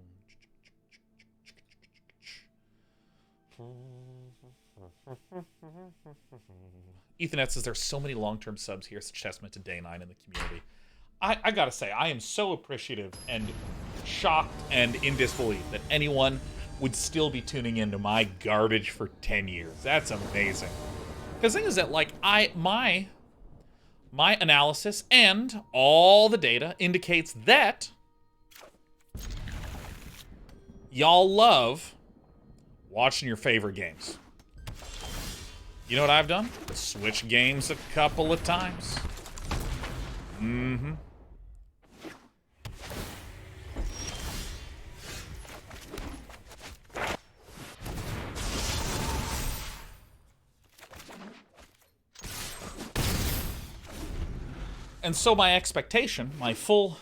Ethernet says there's so many long-term subs here. It's a testament to Day 9 in the community. I gotta say, I am so appreciative and shocked and in disbelief that anyone would still be tuning into my garbage for 10 years. That's amazing. Because the thing is that, like, my analysis and all the data indicates that y'all love watching your favorite games. You know what I've done? Switch games a couple of times. Mm-hmm. And so my expectation, my full,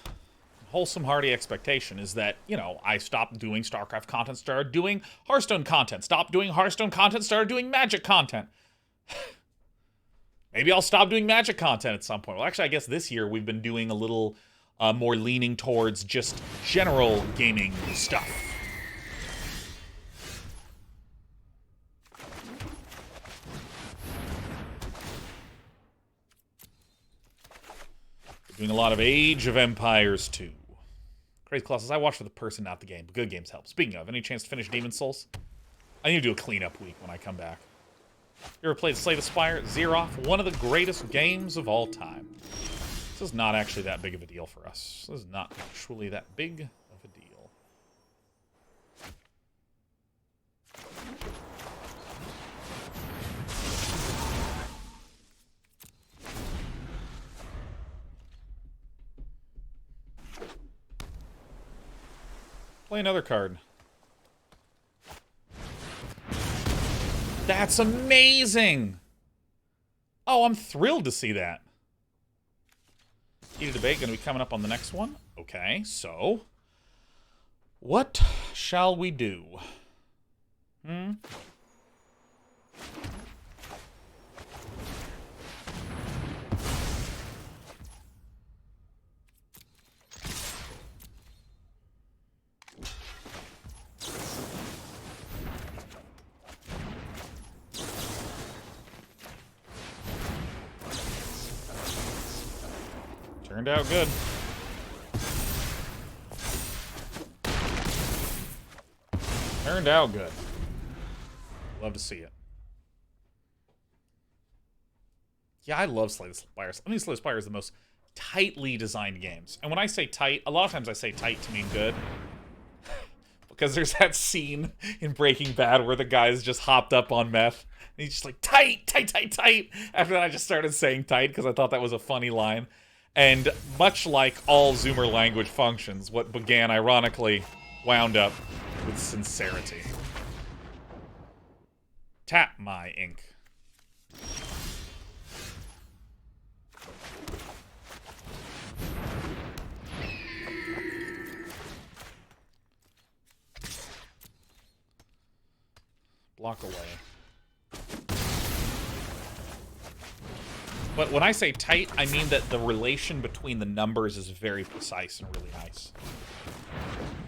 wholesome, hearty expectation is that, you know, I stopped doing StarCraft content, started doing Hearthstone content, stopped doing Hearthstone content, started doing Magic content. Maybe I'll stop doing Magic content at some point. Well, actually, I guess this year we've been doing a little more leaning towards just general gaming stuff. Doing a lot of Age of Empires 2. Crazy Colossus, I watch for the person, not the game, but good games help. Speaking of, any chance to finish Demon Souls? I need to do a cleanup week when I come back. You ever played Slay the Spire? Xeroth, one of the greatest games of all time. This is not actually that big of a deal for us. This is not actually that big of a deal. Play another card. That's amazing! Oh, I'm thrilled to see that. Heated debate gonna be coming up on the next one. Okay, so what shall we do? Turned out good. Turned out good. Love to see it. Yeah, I love Slay the Spire. I think Slay the Spire is the most tightly designed games. And when I say tight, a lot of times I say tight to mean good. Because there's that scene in Breaking Bad where the guy's just hopped up on meth. And he's just like, tight, tight, tight, tight. After that, I just started saying tight because I thought that was a funny line. And much like all Zoomer language functions, what began ironically wound up with sincerity. Tap my ink. Block away. But when I say tight, I mean that the relation between the numbers is very precise and really nice.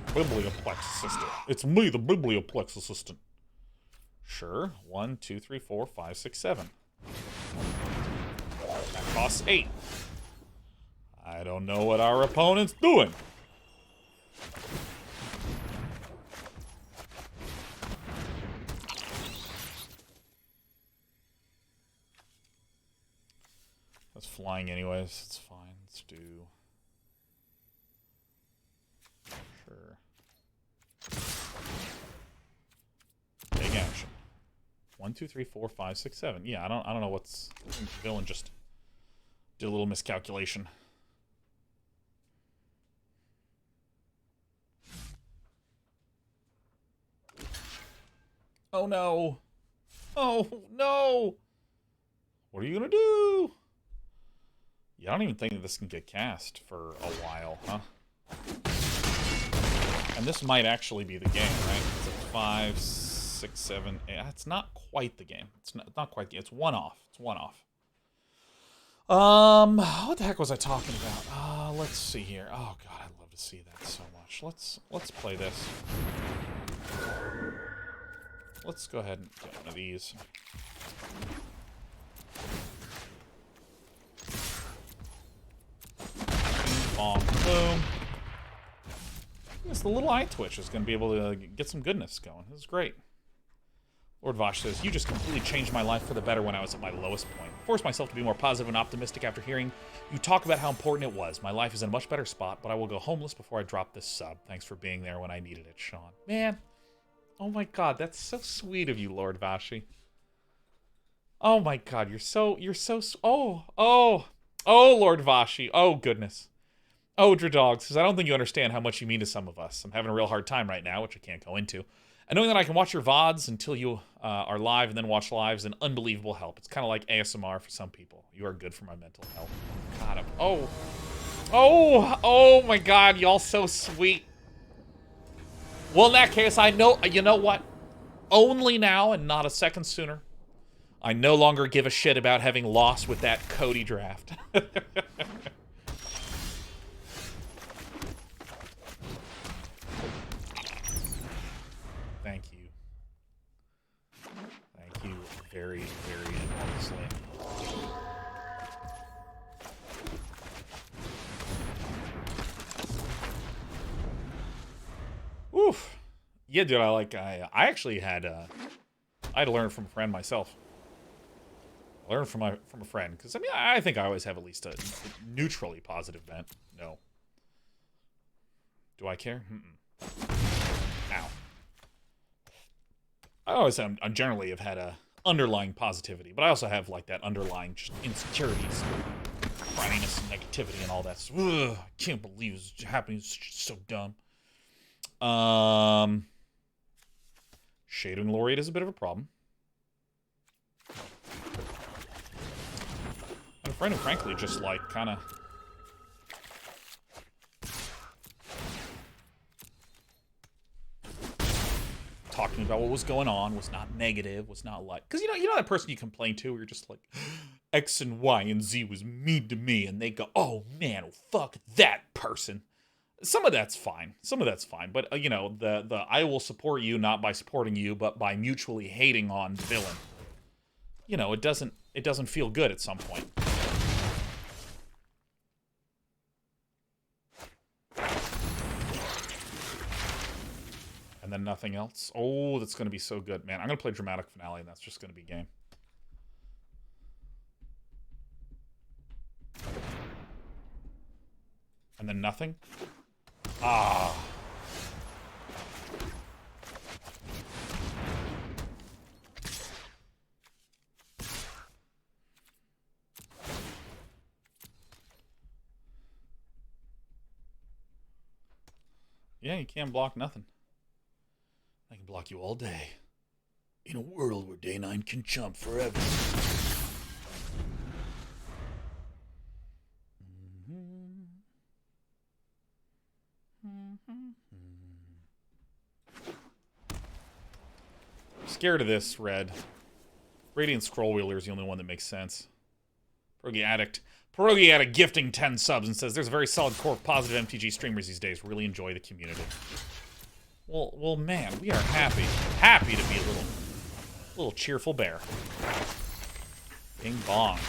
Biblioplex assistant. It's me, the Biblioplex assistant. Sure. 1, 2, 3, 4, 5, 6, 7. That costs 8. I don't know what our opponent's doing. That's flying anyways. It's fine. Let's do... Sure. Big action. 1, 2, 3, 4, 5, 6, 7. Yeah, I don't know what's... The villain just did a little miscalculation. Oh no! Oh no! What are you gonna do? Yeah, I don't even think that this can get cast for a while, huh? And this might actually be the game, right? It's a 5, 6, 7, 8. It's not quite the game. It's not quite the game. It's one off. It's one off. What the heck was I talking about? Let's see here. Oh god, I'd love to see that so much. Let's play this. Let's go ahead and get one of these. Bong, boom. Yes, the little eye twitch is going to be able to get some goodness going. This is great. Lord Vosh says, you just completely changed my life for the better when I was at my lowest point. Forced myself to be more positive and optimistic after hearing you talk about how important it was. My life is in a much better spot, but I will go homeless before I drop this sub. Thanks for being there when I needed it, Sean. Man. Oh my god, that's so sweet of you, Lord Vashi. Oh my god, you're so oh, Lord Vashi. Oh, goodness. Oh, Dradogs, because I don't think you understand how much you mean to some of us. I'm having a real hard time right now, which I can't go into. And knowing that I can watch your VODs until you are live and then watch live is an unbelievable help. It's kind of like ASMR for some people. You are good for my mental health. God, oh my god, y'all so sweet. Well, in that case, I know, you know what? Only now and not a second sooner. I no longer give a shit about having lost with that Cody draft. Thank you. Thank you very, very enormously. Yeah, dude, I actually had I had to learn from a friend myself. I learned from a friend because I mean I think I always have at least a neutrally positive bent. No. Do I care? Ow. I always I generally have had a underlying positivity, but I also have like that underlying just insecurities, grindiness, and negativity, and all that. Ugh, I can't believe it's happening. It's just so dumb. Shadowing Laureate is a bit of a problem. And a friend who frankly just like kind of talking about what was going on, was not negative, was not like, because you know that person you complain to, where you're just like, X and Y and Z was mean to me, and they go, oh man, fuck that person. Some of that's fine. But you know, the I will support you not by supporting you, but by mutually hating on the villain. You know, it doesn't feel good at some point. And then nothing else. Oh, that's going to be so good. Man, I'm going to play Dramatic Finale, and that's just going to be game. And then nothing. Ah. Yeah, you can't block nothing. I can block you all day. In a world where Day 9 can jump forever. Scared of this, Red. Radiant Scroll Wheeler is the only one that makes sense. Pierogi Addict gifting 10 subs and says, there's a very solid core of positive MTG streamers these days. Really enjoy the community. Well, man, we are happy to be a little cheerful bear. Bing bong.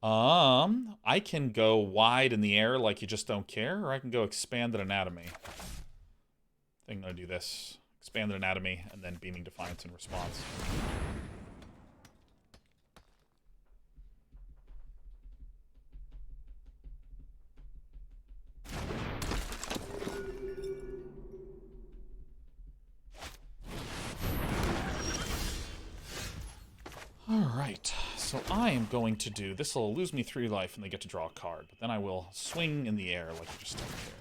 I can go wide in the air like you just don't care, or I can go expanded anatomy. I think I'm gonna do this. Expanded anatomy, and then beaming defiance in response. Alright, so I am going to do... This will lose me 3 life and they get to draw a card, but then I will swing in the air like you just don't care.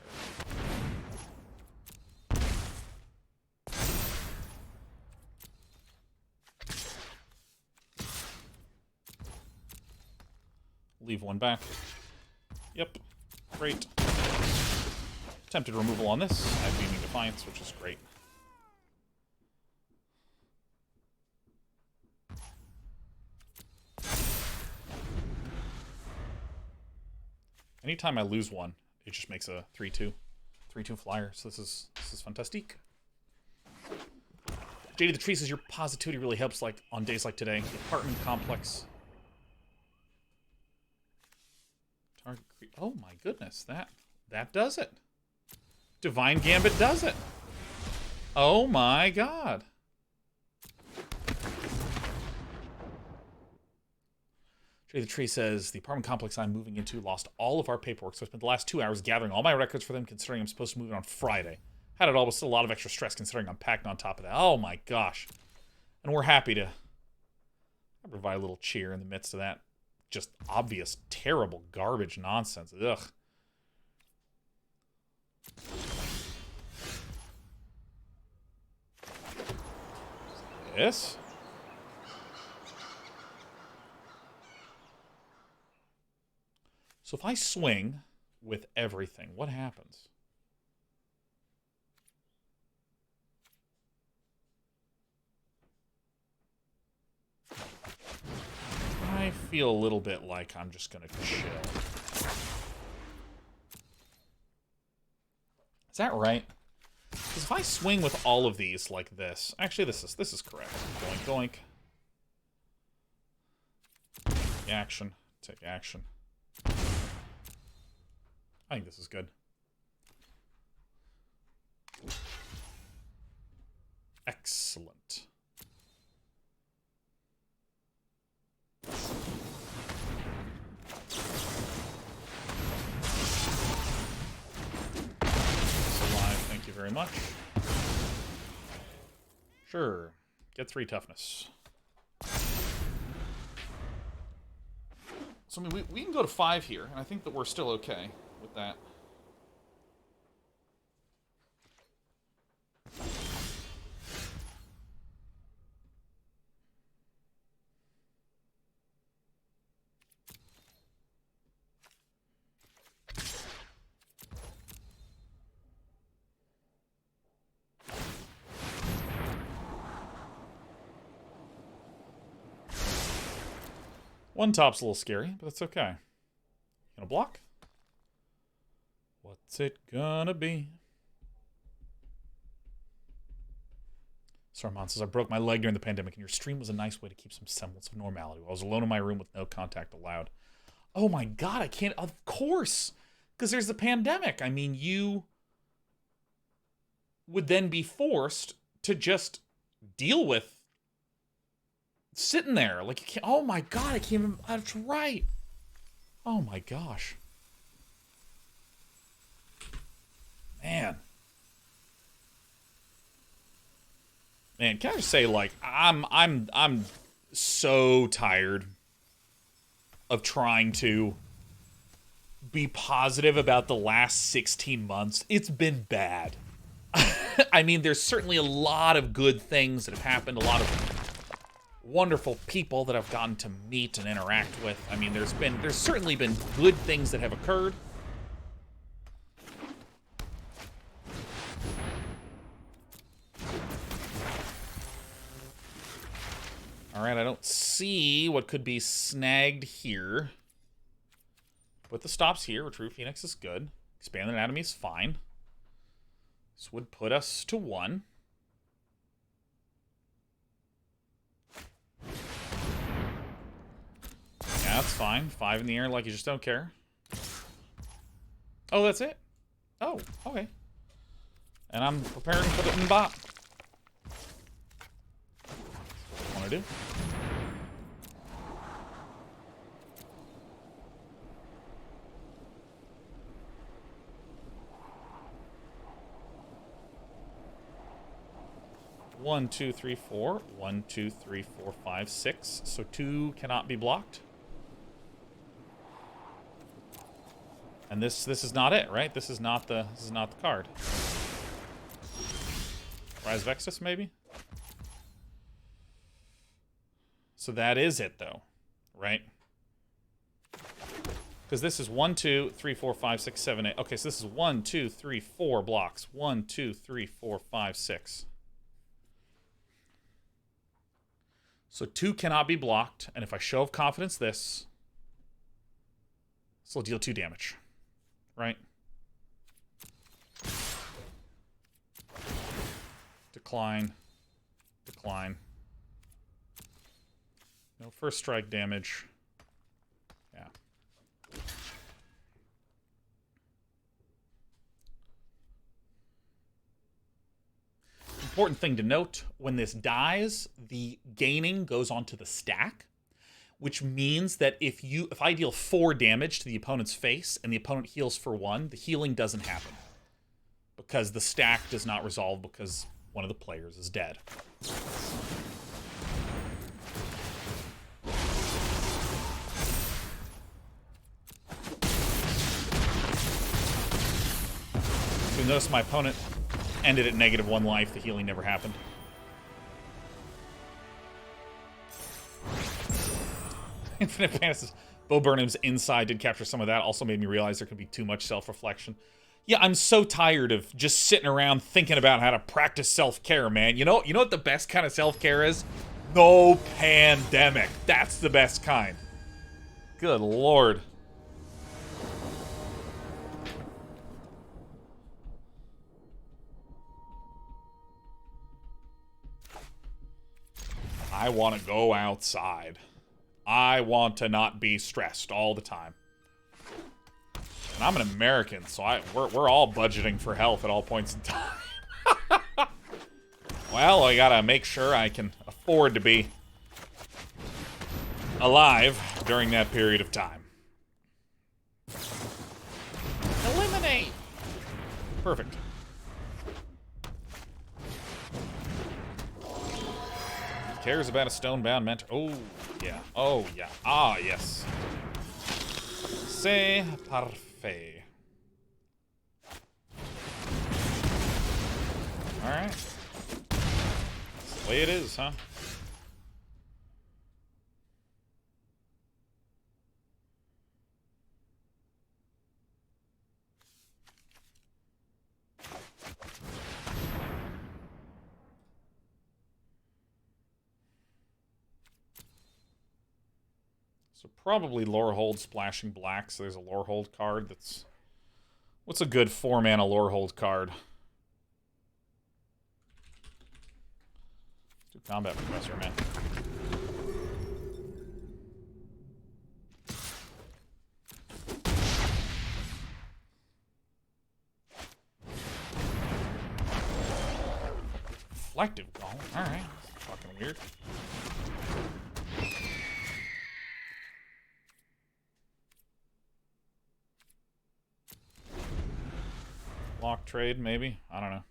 Leave 1 back. Yep. Great. Attempted removal on this. I have Beaming Defiance, which is great. Anytime I lose 1, it just makes a 3/2. 3/2 flyer, so this is fantastic. JD the Tree says your positivity really helps like on days like today. The apartment complex. Target oh my goodness, that does it. Divine Gambit does it. Oh my god. Jay the Tree says, the apartment complex I'm moving into lost all of our paperwork, so I spent the last 2 hours gathering all my records for them, considering I'm supposed to move in on Friday. Had it all, but still a lot of extra stress considering I'm packed on top of that. Oh my gosh. And we're happy to provide a little cheer in the midst of that just obvious, terrible garbage nonsense. Ugh. This? So if I swing with everything, what happens? I feel a little bit like I'm just gonna chill. Is that right? Because if I swing with all of these like this, actually this is correct. Doink doink. Action. Take action. I think this is good. Excellent. Alive, thank you very much. Sure. Get 3 toughness. So, I mean, we can go to 5 here, and I think that we're still okay with that. One top's a little scary, but that's okay. Gonna block? What's it gonna be? Sarmon says, I broke my leg during the pandemic, and your stream was a nice way to keep some semblance of normality. I was alone in my room with no contact allowed. Oh my god, I can't... Of course! Because there's the pandemic. I mean, you would then be forced to just deal with sitting there. Like, you can't... Oh my god, I can't even... That's right. Oh my gosh. Man, can I just say, like, I'm so tired of trying to be positive about the last 16 months. It's been bad. I mean, there's certainly a lot of good things that have happened, a lot of wonderful people that I've gotten to meet and interact with. I mean, there's certainly been good things that have occurred. Alright, I don't see what could be snagged here. Put the stops here. Retrieve Phoenix is good. Expand Anatomy is fine. This would put us to 1. Yeah, that's fine. 5 in the air like you just don't care. Oh, that's it? Oh, okay. And I'm preparing to put it in bot. What I want to do. One, two, three, four. 1, 2, 3, 4, 5, 6. So 2 cannot be blocked. And this is not it, right? This is not the card. Rise of Exodus, maybe? So that is it, though, right? Because this is 1, 2, 3, 4, 5, 6, 7, 8. Okay, so this is 1, 2, 3, 4 blocks. 1, 2, 3, 4, 5, 6. So 2 cannot be blocked, and if I show of confidence this will deal 2 damage, right? Decline. Decline. No first strike damage. Yeah. Important thing to note, when this dies, the gaining goes onto the stack, which means that if I deal 4 damage to the opponent's face and the opponent heals for 1, the healing doesn't happen. Because the stack does not resolve because one of the players is dead. So you notice my opponent ended at -1 life. The healing never happened. Infinite Fantasies. Bo Burnham's inside did capture some of that. Also made me realize there could be too much self-reflection. Yeah, I'm so tired of just sitting around thinking about how to practice self-care, man. You know what the best kind of self-care is? No pandemic. That's the best kind. Good Lord. I want to go outside. I want to not be stressed all the time. And I'm an American, so we're all budgeting for health at all points in time. Wow, Well, I gotta make sure I can afford to be alive during that period of time. Eliminate! Perfect. Who cares about a stone-bound mentor? Oh, yeah. Oh, yeah. Ah, yes. C'est parfait. Alright. That's the way it is, huh? So probably Lorehold splashing black, so there's a Lorehold card that's... What's a good 4-mana Lorehold card? Do Combat Professor, man. Reflective Golem, alright. Fucking weird. Lock trade, maybe? I don't know.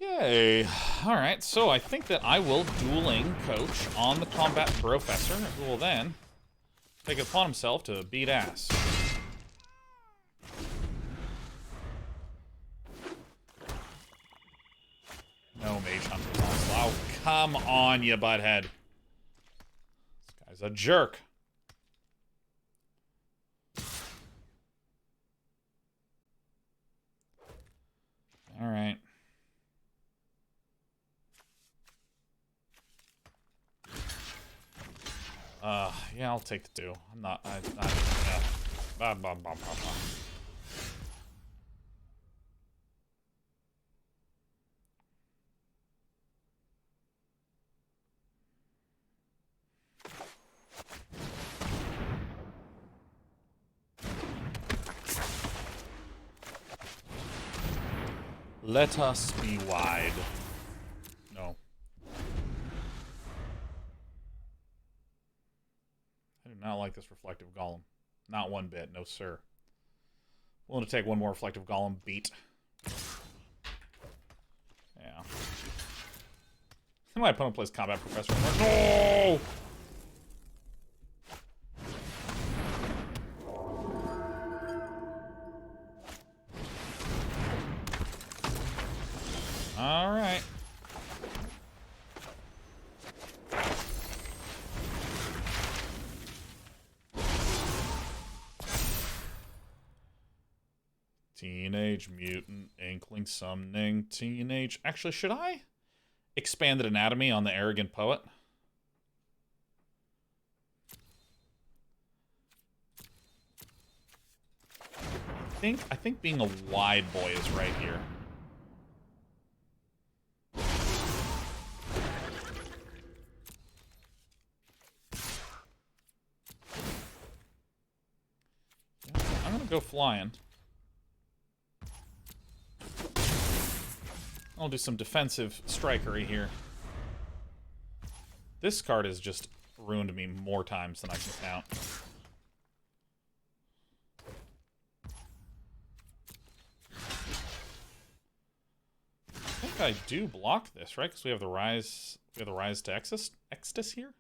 Okay. Alright, so I think that I will dueling coach on the Combat Professor, who will then take it upon himself to beat ass. No Mage Hunter lost. Oh, come on, you butthead. This guy's a jerk. Alright. Yeah, I'll take the 2. I'm not, yeah. Bah, bah, bah, bah, bah. Let us be wide. No. I do not like this Reflective Golem. Not one bit, no sir. Willing to take one more Reflective Golem beat. Yeah. My opponent plays Combat Professor. No! Alright. Teenage Mutant Inkling Summoning Teenage... Actually, should I? Expanded Anatomy on the Arrogant Poet? I think being a wide boy is right here. I'm gonna go flying. I'll do some defensive strikery here. This card has just ruined me more times than I can count. I think I do block this, right? Because we have the rise. We have the rise to Extus here.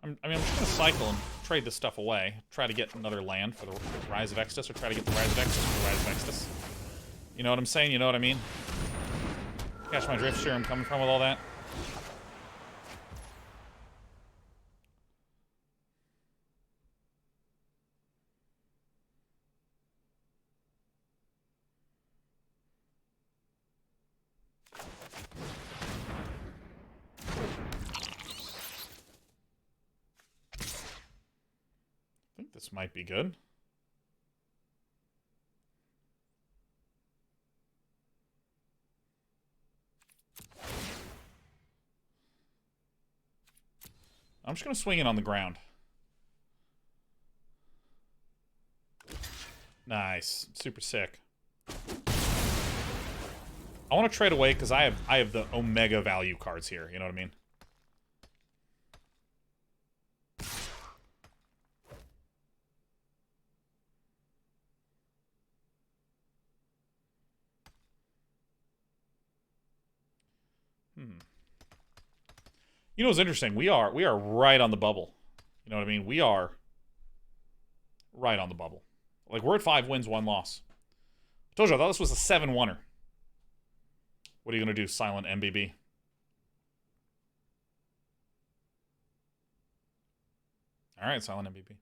I mean, I'm just gonna cycle and trade this stuff away. Try to get another land for the rise of Extus, or try to get the rise of Extus for the rise of Extus. You know what I'm saying? You know what I mean? Catch my drift, sure I'm coming from with all that. I think this might be good. I'm just going to swing it on the ground. Nice. Super sick. I want to trade away because I have the Omega value cards here. You know what I mean? You know what's interesting? We are right on the bubble. You know what I mean? We are right on the bubble. Like, we're at 5 wins, 1 loss. I told you, I thought this was a 7-1er. What are you going to do, Silent MBB? All right, Silent MBB.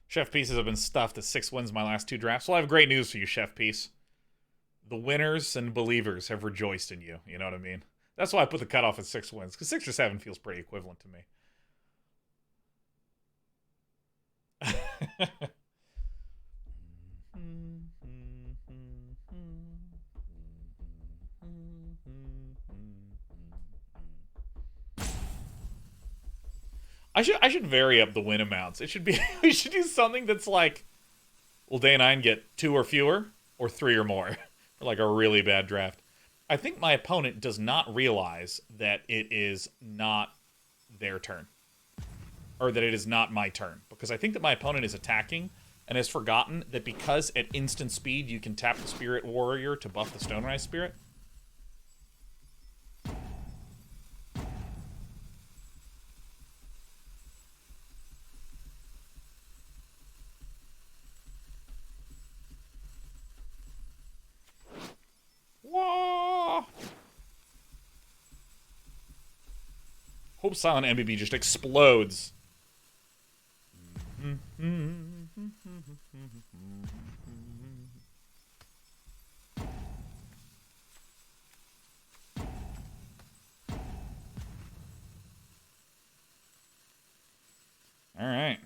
Chef Pieces have been stuffed at 6 wins my last 2 drafts. Well, I have great news for you, Chef Piece. The winners and believers have rejoiced in you. You know what I mean? That's why I put the cutoff at 6 wins, because 6 or 7 feels pretty equivalent to me. I should vary up the win amounts. It should be we should do something that's like, will Day 9 get 2 or fewer, or 3 or more? For like a really bad draft. I think my opponent does not realize that it is not their turn. Or that it is not my turn. Because I think that my opponent is attacking and has forgotten that because at instant speed you can tap the Spirit Warrior to buff the Stonerise Spirit. Whoa! Hope Silent MBB just explodes. All right.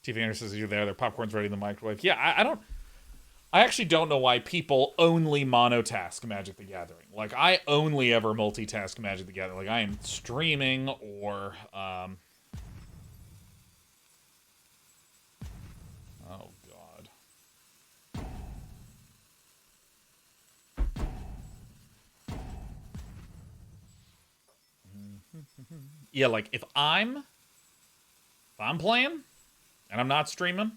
TV Anderson says you're there. Their popcorn's ready in the microwave. Yeah, I actually don't know why people only monotask Magic the Gathering. Like, I only ever multitask Magic the Gathering. Like, I am streaming or, oh, God. Yeah, like, if I'm playing and I'm not streaming,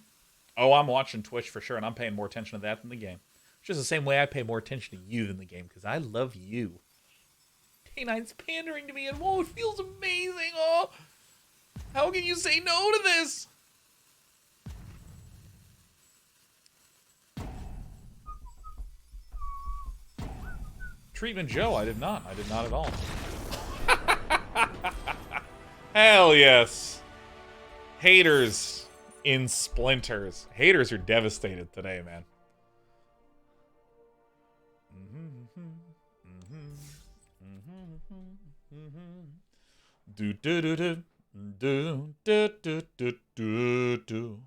oh, I'm watching Twitch for sure, and I'm paying more attention to that than the game. Which is the same way I pay more attention to you than the game, because I love you. K9's pandering to me, and whoa, it feels amazing. Oh, how can you say no to this? Treatment Joe, I did not. I did not at all. Hell yes. Haters in splinters. Haters are devastated today, man. Do do do do do do do do do do.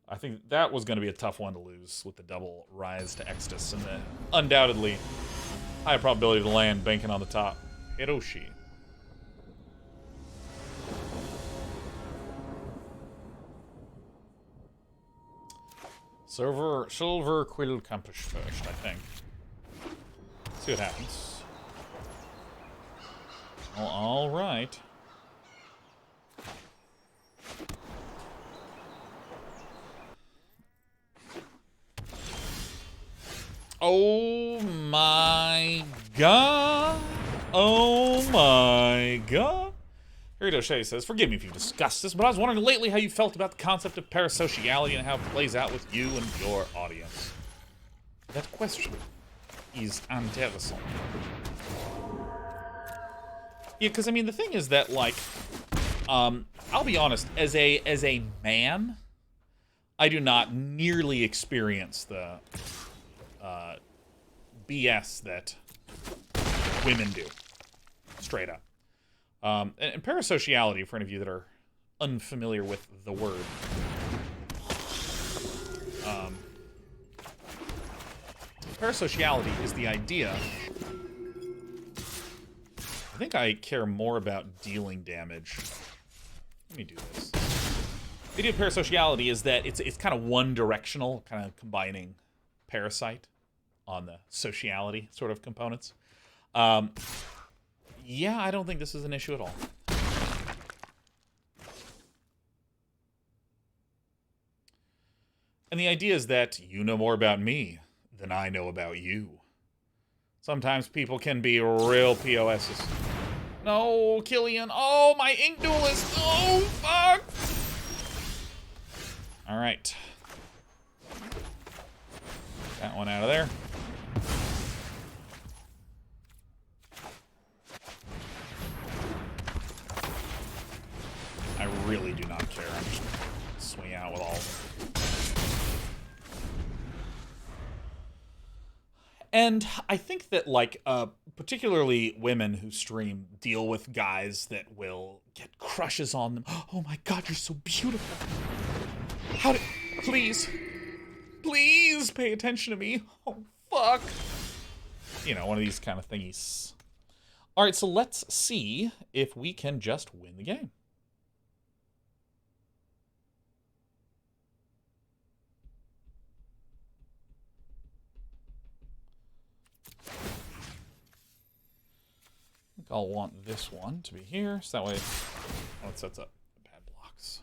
I think that was going to be a tough one to lose with the double rise to Extus and the undoubtedly high probability to land banking on the top. Hiroshi. Silver Quill Campus first, I think. See what happens. Well, all right. Oh my god. Oh my god. Harry Doche says, forgive me if you've discussed this, but I was wondering lately how you felt about the concept of parasociality and how it plays out with you and your audience. That question is interesting. Yeah, because, I mean, the thing is that, like, I'll be honest, as a man, I do not nearly experience the BS that women do. Straight up. And parasociality, for any of you that are unfamiliar with the word, parasociality is the idea. I think I care more about dealing damage. Let me do this. The idea of parasociality is that it's kind of one-directional, kind of combining parasite on the sociality sort of components. Yeah, I don't think this is an issue at all. And the idea is that you know more about me than I know about you. Sometimes people can be real POSs. No, Killian. Oh, my Ink Duelist. Oh, fuck. All right. That one out of there. I really do not care. I'm just swinging out with all of them. And I think that, like, particularly women who stream deal with guys that will get crushes on them. Oh my god, you're so beautiful. How did... Please. Please pay attention to me. Oh, fuck. You know, one of these kind of thingies. Alright, so let's see if we can just win the game. I'll want this one to be here, so that way it sets up bad blocks.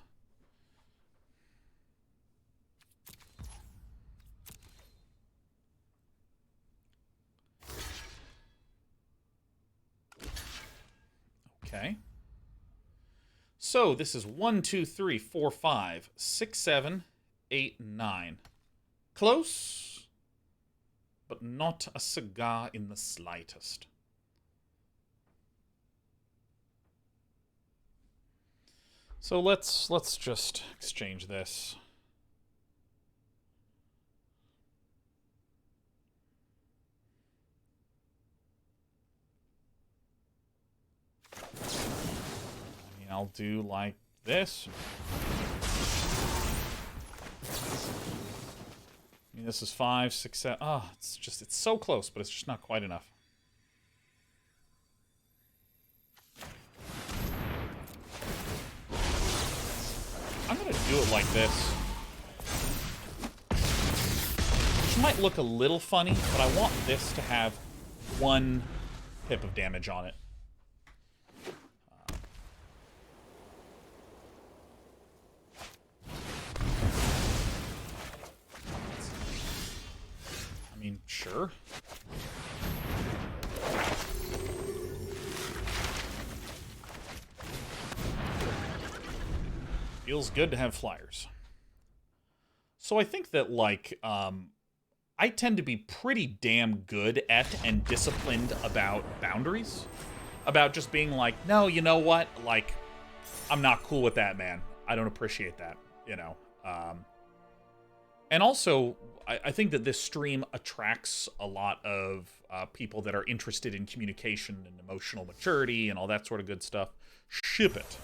Okay. So this is 1, 2, 3, 4, 5, 6, 7, 8, 9. Close, but not a cigar in the slightest. So let's just exchange this. I mean, I'll do like this. I mean, this is 5, 6, 7. Oh, it's so close, but it's just not quite enough. I'm gonna do it like this. Which might look a little funny, but I want this to have 1 pip of damage on it. I mean, sure. Feels good to have flyers. So I think that, like, I tend to be pretty damn good at and disciplined about boundaries. About just being like, no, you know what? Like, I'm not cool with that, man. I don't appreciate that, you know? And also, I think that this stream attracts a lot of people that are interested in communication and emotional maturity and all that sort of good stuff. Ship it.